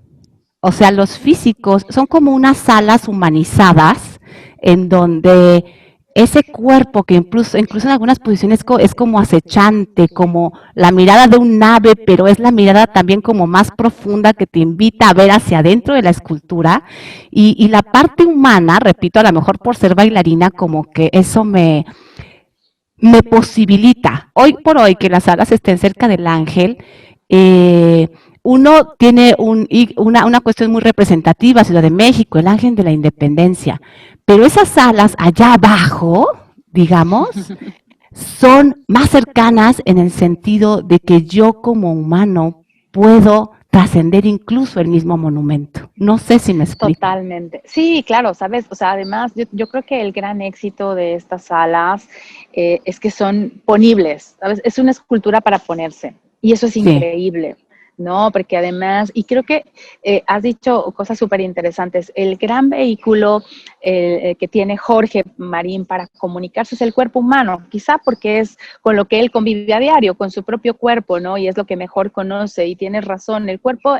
O sea, los físicos son como unas salas humanizadas en donde ese cuerpo que incluso en algunas posiciones es como acechante, como la mirada de un ave, pero es la mirada también como más profunda que te invita a ver hacia adentro de la escultura. Y la parte humana, repito, a lo mejor por ser bailarina, como que eso me posibilita. Hoy por hoy que las salas estén cerca del Ángel, uno tiene una cuestión muy representativa, Ciudad de México, el Ángel de la Independencia, pero esas salas allá abajo, digamos, son más cercanas en el sentido de que yo como humano puedo trascender incluso el mismo monumento. No sé si me explico. Totalmente. Sí, claro, sabes, o sea, además yo creo que el gran éxito de estas salas es que son ponibles, ¿sabes? Es una escultura para ponerse y eso es increíble. ¿no? Porque además, y creo que has dicho cosas súper interesantes, el gran vehículo que tiene Jorge Marín para comunicarse es el cuerpo humano, quizá porque es con lo que él convive a diario, con su propio cuerpo, ¿no? Y es lo que mejor conoce, y tienes razón, el cuerpo,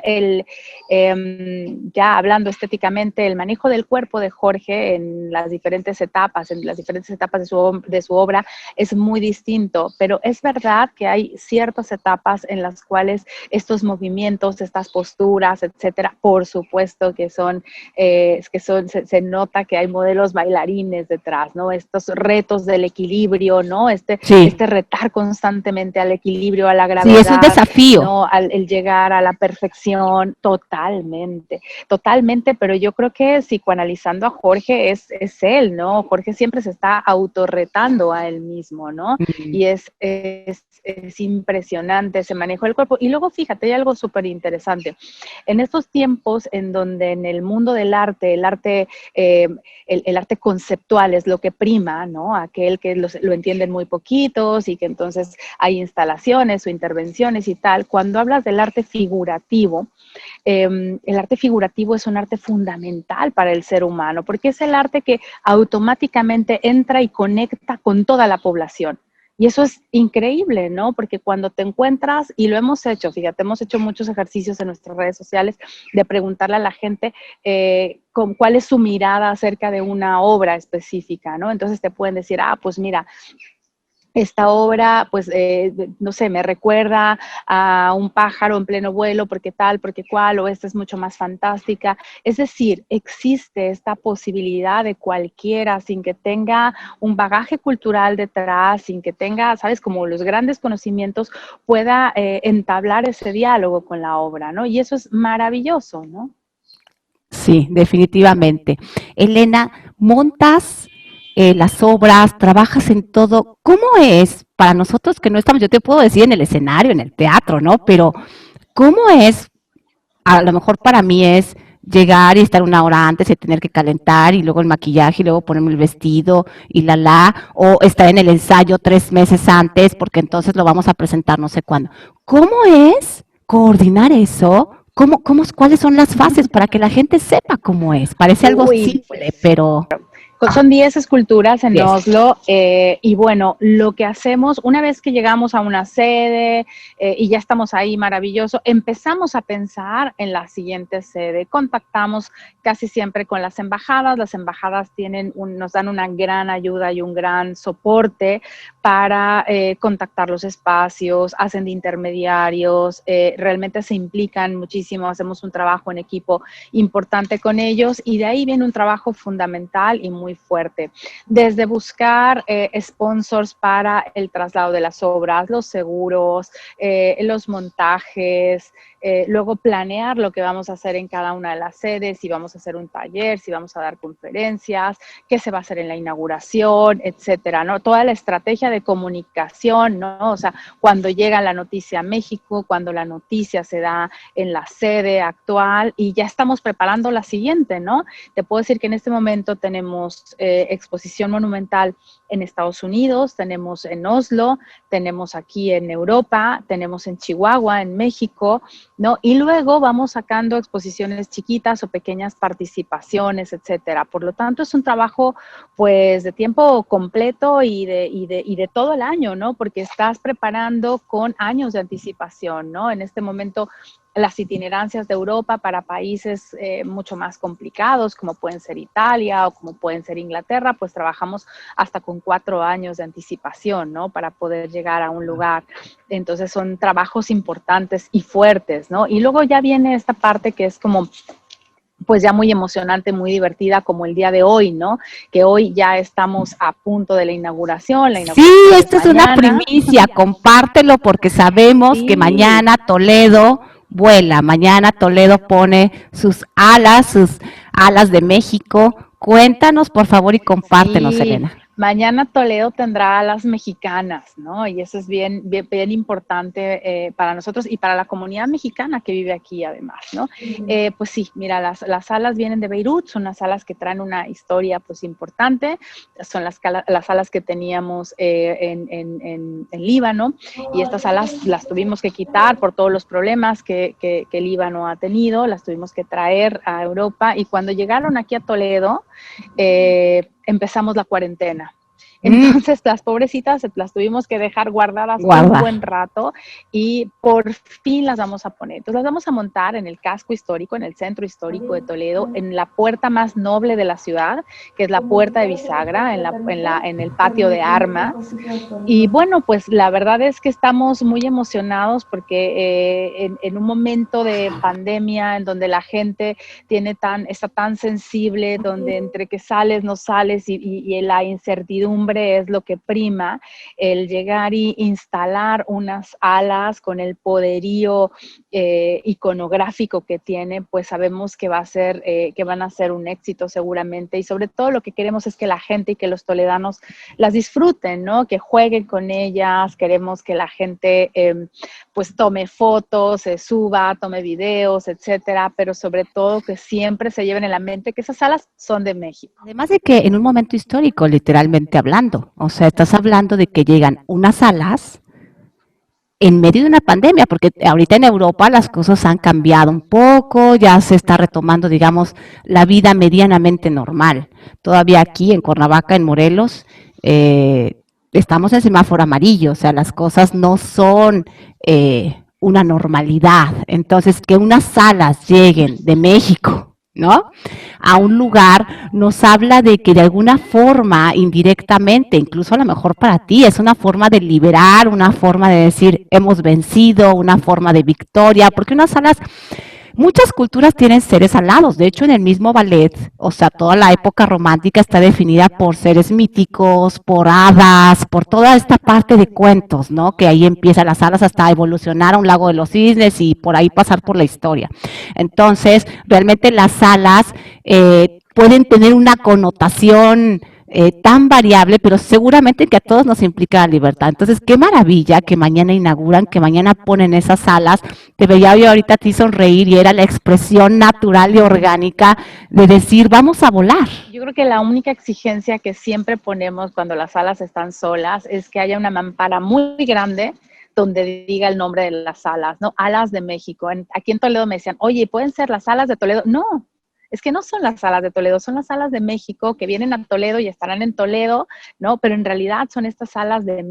ya hablando estéticamente, el manejo del cuerpo de Jorge en las diferentes etapas de su obra es muy distinto, pero es verdad que hay ciertas etapas en las cuales estos movimientos, estas posturas, etcétera, por supuesto que se nota que hay modelos bailarines detrás, ¿no? Estos retos del equilibrio, ¿no? Este retar constantemente al equilibrio, a la gravedad. Sí, es un desafío. ¿No? El llegar a la perfección, totalmente, pero yo creo que psicoanalizando a Jorge es él, ¿no? Jorge siempre se está autorretando a él mismo, ¿no? Y es impresionante ese manejo del cuerpo. Y luego, fíjate, hay algo súper interesante. En estos tiempos en donde en el mundo del arte, el arte conceptual es lo que prima, ¿no? Aquel que lo entienden muy poquitos y que entonces hay instalaciones o intervenciones y tal. Cuando hablas del arte figurativo, el arte figurativo es un arte fundamental para el ser humano, porque es el arte que automáticamente entra y conecta con toda la población. Y eso es increíble, ¿no? Porque cuando te encuentras, y lo hemos hecho, fíjate, hemos hecho muchos ejercicios en nuestras redes sociales de preguntarle a la gente cuál es su mirada acerca de una obra específica, ¿no? Entonces te pueden decir, pues mira, esta obra, pues, no sé, me recuerda a un pájaro en pleno vuelo, porque tal, porque cual, o esta es mucho más fantástica. Es decir, existe esta posibilidad de cualquiera, sin que tenga un bagaje cultural detrás, sin que tenga, sabes, como los grandes conocimientos, pueda entablar ese diálogo con la obra, ¿no? Y eso es maravilloso, ¿no? Sí, definitivamente. Elena, montas las obras, trabajas en todo. ¿Cómo es para nosotros que no estamos, yo te puedo decir en el escenario, en el teatro, ¿no? Pero ¿cómo es? A lo mejor para mí es llegar y estar una hora antes y tener que calentar y luego el maquillaje y luego ponerme el vestido y o estar en el ensayo 3 meses antes porque entonces lo vamos a presentar no sé cuándo. ¿Cómo es coordinar eso? ¿Cuáles son las fases para que la gente sepa cómo es? Parece algo simple, pero... Son 10 esculturas en Oslo y bueno, lo que hacemos una vez que llegamos a una sede y ya estamos ahí, maravilloso, empezamos a pensar en la siguiente sede. Contactamos casi siempre con las embajadas nos dan una gran ayuda y un gran soporte para contactar los espacios, hacen de intermediarios, realmente se implican muchísimo, hacemos un trabajo en equipo importante con ellos y de ahí viene un trabajo fundamental y muy fuerte. Desde buscar sponsors para el traslado de las obras, los seguros, los montajes, luego planear lo que vamos a hacer en cada una de las sedes, si vamos a hacer un taller, si vamos a dar conferencias, qué se va a hacer en la inauguración, etcétera, ¿no? Toda la estrategia de comunicación, ¿no? O sea, cuando llega la noticia a México, cuando la noticia se da en la sede actual y ya estamos preparando la siguiente, ¿no? Te puedo decir que en este momento tenemos exposición monumental en Estados Unidos, tenemos en Oslo, tenemos aquí en Europa, tenemos en Chihuahua, en México, ¿no? Y luego vamos sacando exposiciones chiquitas o pequeñas participaciones, etcétera. Por lo tanto, es un trabajo, pues, de tiempo completo y de todo el año, ¿no? Porque estás preparando con años de anticipación, ¿no? En este momento, las itinerancias de Europa para países mucho más complicados, como pueden ser Italia o como pueden ser Inglaterra, pues trabajamos hasta con 4 años de anticipación, ¿no? Para poder llegar a un lugar. Entonces son trabajos importantes y fuertes, ¿no? Y luego ya viene esta parte que es como pues ya muy emocionante, muy divertida, como el día de hoy, ¿no? Que hoy ya estamos a punto de la inauguración. Sí, esto es una primicia, compártelo porque sabemos que mañana Toledo vuela, mañana Toledo pone sus alas de México. Cuéntanos, por favor, y compártenos, Elena. Mañana Toledo tendrá a las mexicanas, ¿no? Y eso es bien importante para nosotros y para la comunidad mexicana que vive aquí además, ¿no? Pues sí, mira, las salas vienen de Beirut, son las salas que traen una historia pues importante, son las salas que teníamos en Líbano, y estas salas las tuvimos que quitar por todos los problemas que Líbano ha tenido, las tuvimos que traer a Europa, y cuando llegaron aquí a Toledo, empezamos la cuarentena. Entonces las pobrecitas las tuvimos que dejar guardadas un buen rato, y por fin las vamos a poner. Entonces las vamos a montar en el casco histórico, en el centro histórico de Toledo, en la puerta más noble de la ciudad, que es la puerta de bisagra, en el patio de armas. Y bueno, pues la verdad es que estamos muy emocionados porque en un momento de pandemia en donde la gente está tan sensible, donde entre que sales, no sales y la incertidumbre es lo que prima, el llegar y instalar unas alas con el poderío iconográfico que tiene, pues sabemos que que van a ser un éxito seguramente, y sobre todo lo que queremos es que la gente y que los toledanos las disfruten, ¿no? Que jueguen con ellas, queremos que la gente pues tome fotos, se suba, tome videos, etcétera, pero sobre todo que siempre se lleven en la mente que esas salas son de México. Además de que en un momento histórico, literalmente hablando, o sea, estás hablando de que llegan unas salas en medio de una pandemia, porque ahorita en Europa las cosas han cambiado un poco, ya se está retomando, digamos, la vida medianamente normal. Todavía aquí en Cuernavaca, en Morelos, estamos en semáforo amarillo, o sea, las cosas no son una normalidad. Entonces, que unas salas lleguen de México, ¿no?, a un lugar, nos habla de que de alguna forma, indirectamente, incluso a lo mejor para ti, es una forma de liberar, una forma de decir, hemos vencido, una forma de victoria, porque unas salas, muchas culturas tienen seres alados. De hecho, en el mismo ballet, o sea, toda la época romántica está definida por seres míticos, por hadas, por toda esta parte de cuentos, ¿no? Que ahí empiezan las salas hasta evolucionar a un lago de los cisnes y por ahí pasar por la historia. Entonces, realmente las salas pueden tener una connotación tan variable, pero seguramente que a todos nos implica la libertad. Entonces, qué maravilla que mañana inauguran, que mañana ponen esas salas. Te veía yo ahorita a ti sonreír y era la expresión natural y orgánica de decir, vamos a volar. Yo creo que la única exigencia que siempre ponemos cuando las salas están solas es que haya una mampara muy grande donde diga el nombre de las salas, ¿no? Alas de México. Aquí en Toledo me decían, oye, ¿pueden ser las salas de Toledo? No. Es que no son las salas de Toledo, son las salas de México que vienen a Toledo y estarán en Toledo, ¿no? Pero en realidad son estas salas de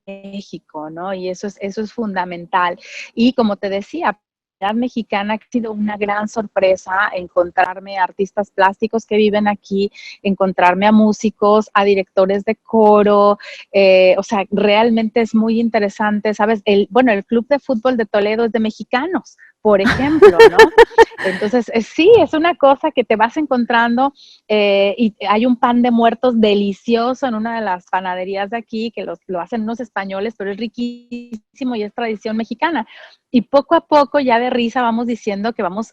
México, ¿no? Y eso es fundamental. Y como te decía, la comunidad mexicana ha sido una gran sorpresa encontrarme a artistas plásticos que viven aquí, encontrarme a músicos, a directores de coro, o sea, realmente es muy interesante, ¿sabes? El Club de Fútbol de Toledo es de mexicanos, por ejemplo, ¿no? Entonces, sí, es una cosa que te vas encontrando y hay un pan de muertos delicioso en una de las panaderías de aquí, que lo hacen unos españoles, pero es riquísimo y es tradición mexicana. Y poco a poco, ya de risa, vamos diciendo que vamos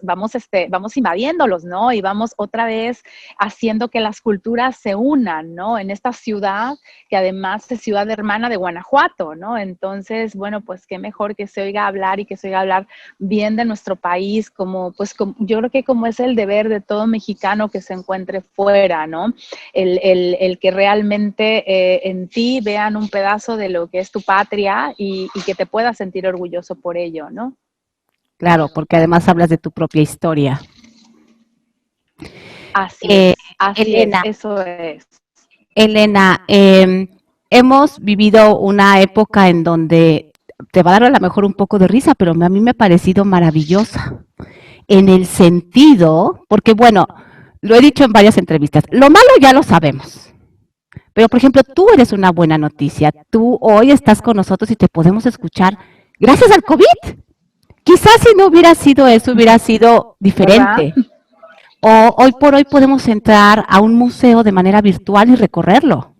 invadiéndolos, ¿no? Y vamos otra vez haciendo que las culturas se unan, ¿no? En esta ciudad, que además es ciudad hermana de Guanajuato, ¿no? Entonces, bueno, pues qué mejor que se oiga hablar y que se oiga hablar bien de nuestro país, yo creo que como es el deber de todo mexicano que se encuentre fuera, ¿no? El que realmente en ti vean un pedazo de lo que es tu patria y que te puedas sentir orgulloso por ello, ¿no? Claro, porque además hablas de tu propia historia. Así Elena, es, eso es. Elena, hemos vivido una época en donde te va a dar a lo mejor un poco de risa, pero a mí me ha parecido maravillosa. En el sentido, porque bueno, lo he dicho en varias entrevistas, lo malo ya lo sabemos. Pero, por ejemplo, tú eres una buena noticia. Tú hoy estás con nosotros y te podemos escuchar gracias al COVID. Quizás si no hubiera sido eso, hubiera sido diferente. ¿Verdad? O hoy por hoy podemos entrar a un museo de manera virtual y recorrerlo.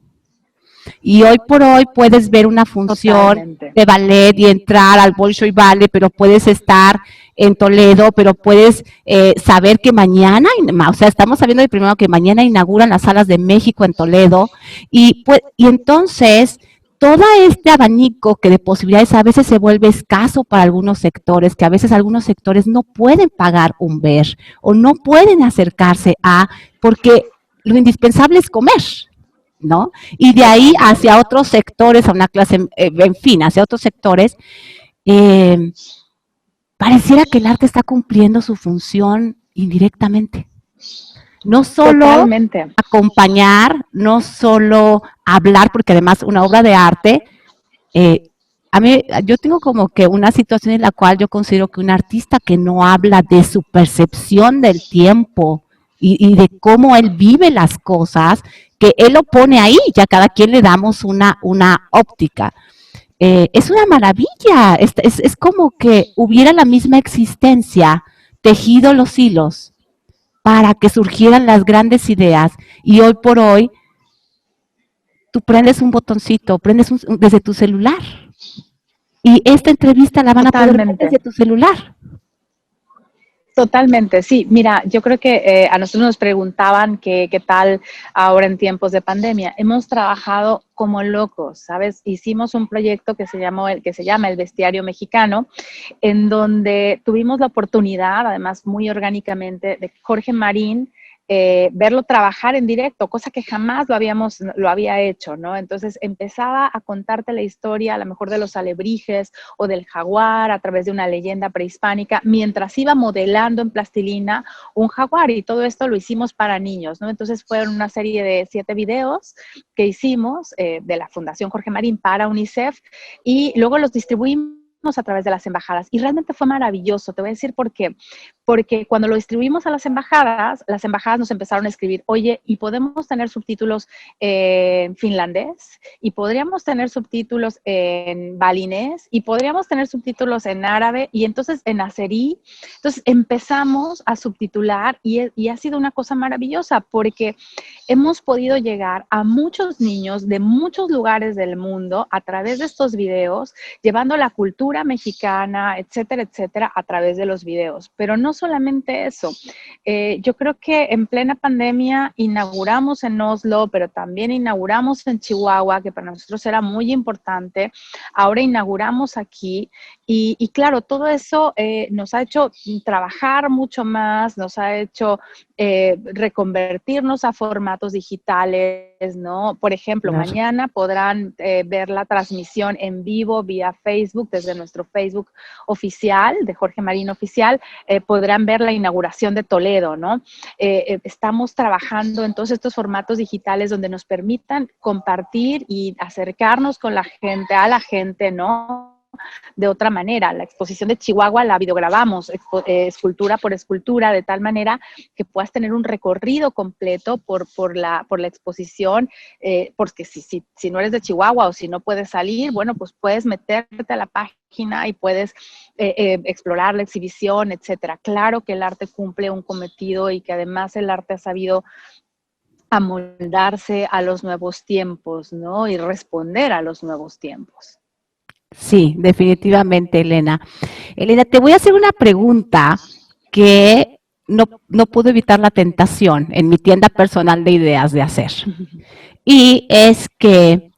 Y hoy por hoy puedes ver una función Totalmente. de ballet y entrar al Bolshoi Ballet, pero puedes estar en Toledo, pero puedes saber que mañana, o sea, estamos sabiendo de primero que mañana inauguran las salas de México en Toledo, y entonces todo este abanico que de posibilidades a veces se vuelve escaso para algunos sectores, que a veces algunos sectores no pueden pagar un ver o no pueden acercarse a, porque lo indispensable es comer, ¿no? Y de ahí hacia otros sectores, a una clase, en fin, hacia otros sectores, eh, pareciera que el arte está cumpliendo su función indirectamente. No solo Totalmente. acompañar, no solo hablar, porque además una obra de arte, yo tengo como que una situación en la cual yo considero que un artista que no habla de su percepción del tiempo y de cómo él vive las cosas, que él lo pone ahí, ya cada quien le damos una óptica. Es una maravilla, es como que hubiera la misma existencia, tejido los hilos para que surgieran las grandes ideas, y hoy por hoy tú prendes un botoncito, desde tu celular, y esta entrevista la van a poder ver Totalmente. desde tu celular. Totalmente, sí. Mira, yo creo que a nosotros nos preguntaban qué tal ahora en tiempos de pandemia. Hemos trabajado como locos, ¿sabes? Hicimos un proyecto que se llama El Bestiario Mexicano, en donde tuvimos la oportunidad, además muy orgánicamente, de Jorge Marín, verlo trabajar en directo, cosa que jamás lo había hecho, ¿no? Entonces empezaba a contarte la historia, a lo mejor de los alebrijes o del jaguar a través de una leyenda prehispánica, mientras iba modelando en plastilina un jaguar, y todo esto lo hicimos para niños, ¿no? Entonces fueron una serie de 7 videos que hicimos de la Fundación Jorge Marín para UNICEF, y luego los distribuimos a través de las embajadas, y realmente fue maravilloso. Te voy a decir por qué. Porque cuando lo distribuimos a las embajadas nos empezaron a escribir, oye, ¿y podemos tener subtítulos en finlandés? ¿Y podríamos tener subtítulos en balinés? ¿Y podríamos tener subtítulos en árabe? Y entonces en azerí. Entonces empezamos a subtitular, y ha sido una cosa maravillosa, porque hemos podido llegar a muchos niños de muchos lugares del mundo a través de estos videos, llevando la cultura mexicana, etcétera, etcétera, a través de los videos. Pero no solamente eso. Yo creo que en plena pandemia inauguramos en Oslo, pero también inauguramos en Chihuahua, que para nosotros era muy importante. Ahora inauguramos aquí, y claro, todo eso nos ha hecho trabajar mucho más, nos ha hecho reconvertirnos a formatos digitales, ¿no? Por ejemplo, Claro. mañana podrán ver la transmisión en vivo vía Facebook, desde nuestro Facebook oficial, de Jorge Marín Oficial, podrán ver la inauguración de Toledo, ¿no? Estamos trabajando en todos estos formatos digitales donde nos permitan compartir y acercarnos con la gente, a la gente, ¿no? De otra manera. La exposición de Chihuahua la videograbamos escultura por escultura, de tal manera que puedas tener un recorrido completo por la exposición, porque si no eres de Chihuahua o si no puedes salir, bueno, pues puedes meterte a la página y puedes explorar la exhibición, etcétera. Claro que el arte cumple un cometido, y que además el arte ha sabido amoldarse a los nuevos tiempos, ¿no? Y responder a los nuevos tiempos. Sí, definitivamente, Elena. Elena, te voy a hacer una pregunta que no puedo evitar la tentación en mi tienda personal de ideas de hacer. Y es que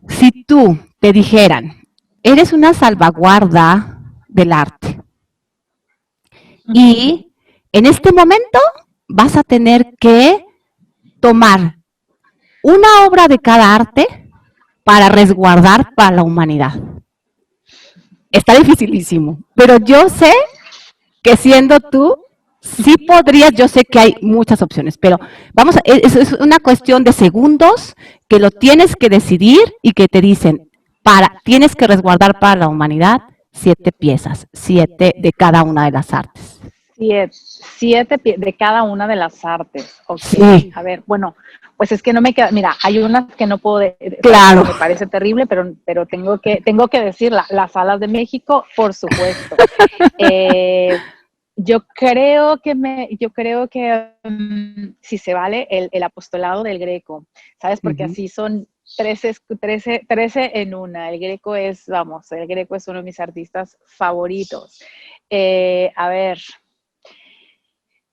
si tú te dijeran, eres una salvaguarda del arte, y en este momento vas a tener que tomar una obra de cada arte para resguardar para la humanidad. Está dificilísimo, pero yo sé que siendo tú, sí podrías. Yo sé que hay muchas opciones, pero es una cuestión de segundos que lo tienes que decidir, y que te dicen, tienes que resguardar para la humanidad 7 piezas, 7 de cada una de las artes. 7 de cada una de las artes. Okay. Sí. A ver, bueno, pues es que no me queda, mira, hay unas que no puedo, claro, me parece terrible, pero tengo que decir, las salas de México, por supuesto. yo creo que si se vale el apostolado del Greco, ¿sabes? Porque Ujú. así son 13 en una. El Greco es, vamos, el Greco es uno de mis artistas favoritos. A ver,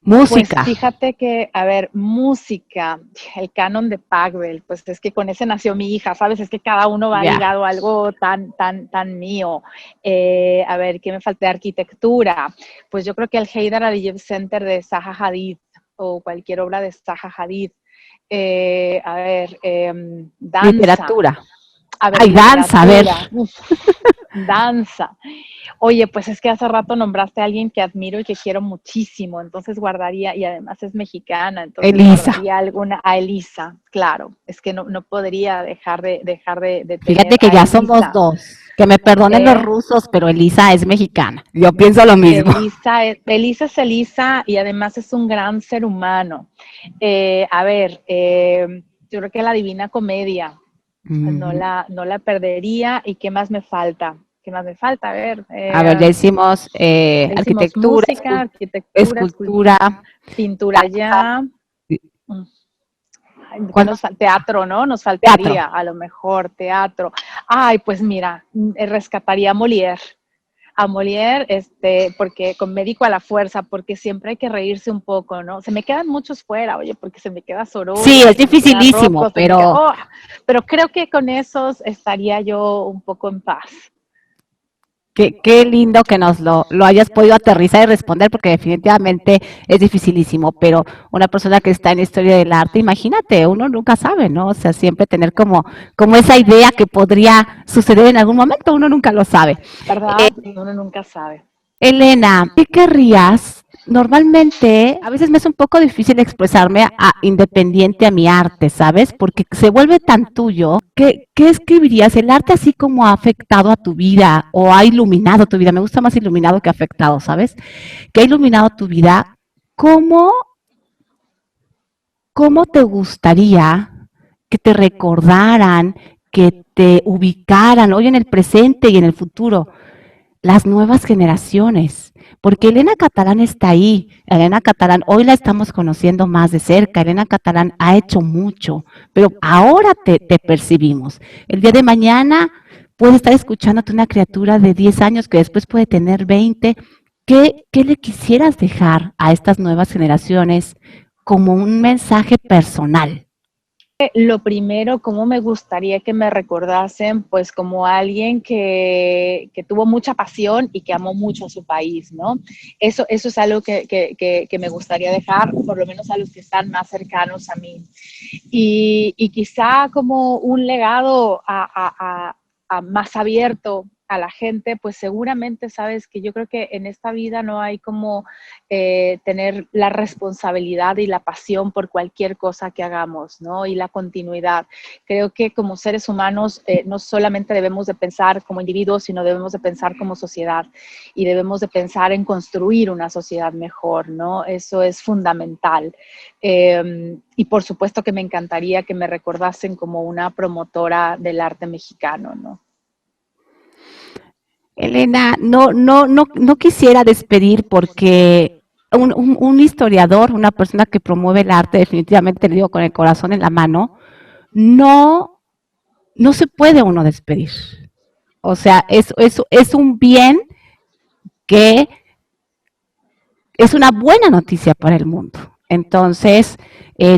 pues Música, fíjate que, a ver, música, el canon de Pachelbel, pues es que con ese nació mi hija, ¿sabes? Es que cada uno va ya. ligado a algo tan mío. A ver, ¿qué me falta de arquitectura? Pues yo creo que el Heydar Aliyev Center de Zaha Hadid o cualquier obra de Zaha Hadid. A ver, danza. Literatura. A ver, Hay danza, a ver. literatura. Uf, danza. Oye, pues es que hace rato nombraste a alguien que admiro y que quiero muchísimo, entonces guardaría, y además es mexicana, entonces Elisa. guardaría alguna, a Elisa, claro, es que no podría dejar de tener Fíjate que a ya somos Elisa. dos. Que me perdonen los ¿Eh? rusos, pero Elisa es mexicana. Yo pienso lo mismo. Elisa es Elisa y además es un gran ser humano. A ver, yo creo que la Divina Comedia, Ujú. no la perdería. ¿Y qué más me falta? ¿Qué más me falta? A ver, A ver, ya hicimos ya hicimos arquitectura, música, arquitectura, escultura, pintura danza, ya. Mm, ¿qué ¿cuál más? nos falta? Teatro, ¿no? Nos Teatro. faltaría a lo mejor teatro. Ay, pues mira, rescataría a Molière, porque con médico a la fuerza, porque siempre hay que reírse un poco, ¿no? Se me quedan muchos fuera, oye, porque se me queda Sí, Sorolla, es se me queda dificilísimo, Rocco, pero pero creo que con esos estaría yo un poco en paz. qué lindo que nos lo hayas podido aterrizar y responder, porque definitivamente es dificilísimo, pero una persona que está en la historia del arte, imagínate, uno nunca sabe, ¿no? O sea, siempre tener como esa idea que podría suceder en algún momento, uno nunca lo sabe. ¿Verdad? Uno nunca sabe. Elena, ¿qué querrías? Normalmente, a veces me es un poco difícil expresarme independiente a mi arte, ¿sabes? Porque se vuelve tan tuyo. ¿Qué escribirías? El arte así como ha afectado a tu vida o ha iluminado tu vida. Me gusta más iluminado que afectado, ¿sabes? Que ha iluminado tu vida. ¿Cómo, cómo te gustaría que te recordaran, que te ubicaran hoy en el presente y en el futuro? Las nuevas generaciones, porque Elena Catalán está ahí. Elena Catalán, hoy la estamos conociendo más de cerca. Elena Catalán ha hecho mucho, pero ahora te percibimos. El día de mañana puede estar escuchándote una criatura de 10 años que después puede tener 20. ¿Qué le quisieras dejar a estas nuevas generaciones como un mensaje personal? Lo primero, cómo me gustaría que me recordasen, pues como alguien que tuvo mucha pasión y que amó mucho a su país, ¿no? Eso es algo que me gustaría dejar, por lo menos a los que están más cercanos a mí. Y quizá como un legado a más abierto a la gente, pues seguramente sabes que yo creo que en esta vida no hay como tener la responsabilidad y la pasión por cualquier cosa que hagamos, ¿no? Y la continuidad. Creo que como seres humanos no solamente debemos de pensar como individuos, sino debemos de pensar como sociedad y debemos de pensar en construir una sociedad mejor, ¿no? Eso es fundamental. Y por supuesto que me encantaría que me recordasen como una promotora del arte mexicano, ¿no? Elena, no quisiera despedir porque un historiador, una persona que promueve el arte, definitivamente le digo con el corazón en la mano, no, no se puede uno despedir. O sea, es un bien que es una buena noticia para el mundo. Entonces,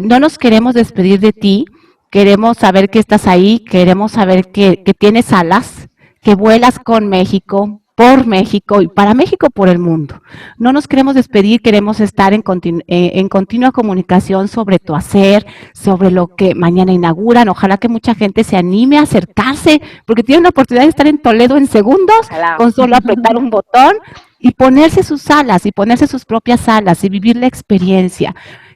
no nos queremos despedir de ti, queremos saber que estás ahí, queremos saber que tienes alas, que vuelas con México, por México y para México por el mundo. No nos queremos despedir, queremos estar en continua comunicación sobre tu hacer, sobre lo que mañana inauguran. Ojalá que mucha gente se anime a acercarse, porque tienen la oportunidad de estar en Toledo en segundos, Ojalá. con solo apretar un botón y ponerse sus alas y ponerse sus propias alas y vivir la experiencia.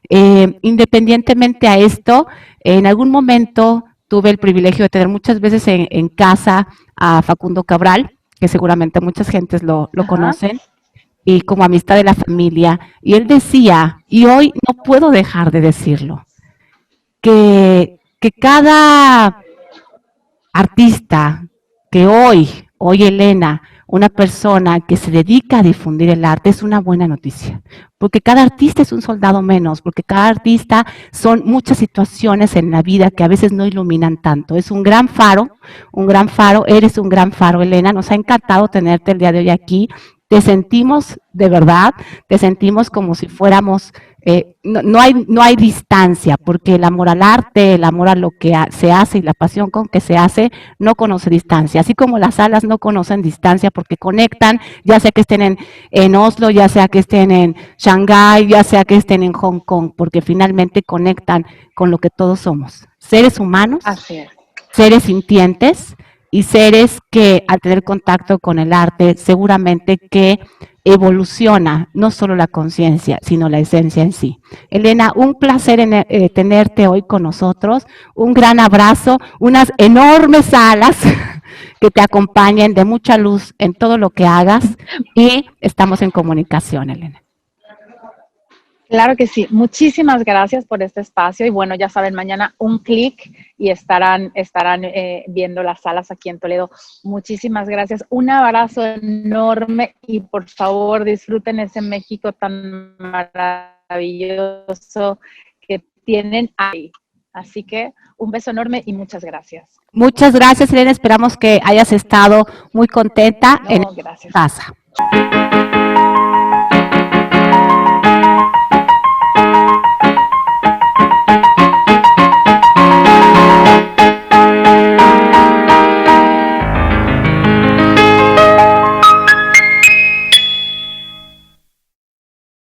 Independientemente a esto, en algún momento tuve el privilegio de tener muchas veces en casa a Facundo Cabral, que seguramente muchas gentes lo Ajá. conocen, y como amistad de la familia. Y él decía, y hoy no puedo dejar de decirlo, que cada artista que hoy oye Elena, una persona que se dedica a difundir el arte es una buena noticia, porque cada artista es un soldado menos, porque cada artista son muchas situaciones en la vida que a veces no iluminan tanto. Es un gran faro, eres un gran faro, Elena, nos ha encantado tenerte el día de hoy aquí. Te sentimos de verdad, te sentimos como si fuéramos, no hay distancia, porque el amor al arte, el amor a lo que se hace y la pasión con que se hace, no conoce distancia. Así como las alas no conocen distancia porque conectan, ya sea que estén en Oslo, ya sea que estén en Shanghái, ya sea que estén en Hong Kong, porque finalmente conectan con lo que todos somos. Seres humanos, Así es. seres sintientes y seres que al tener contacto con el arte seguramente que evoluciona no solo la conciencia, sino la esencia en sí. Elena, un placer tenerte hoy con nosotros, un gran abrazo, unas enormes alas que te acompañen de mucha luz en todo lo que hagas y estamos en comunicación, Elena. Claro que sí. Muchísimas gracias por este espacio. Y bueno, ya saben, mañana un clic y estarán viendo las salas aquí en Toledo. Muchísimas gracias. Un abrazo enorme y por favor disfruten ese México tan maravilloso que tienen ahí. Así que un beso enorme y muchas gracias. Muchas gracias, Elena. Esperamos que hayas estado muy contenta en Gracias. casa.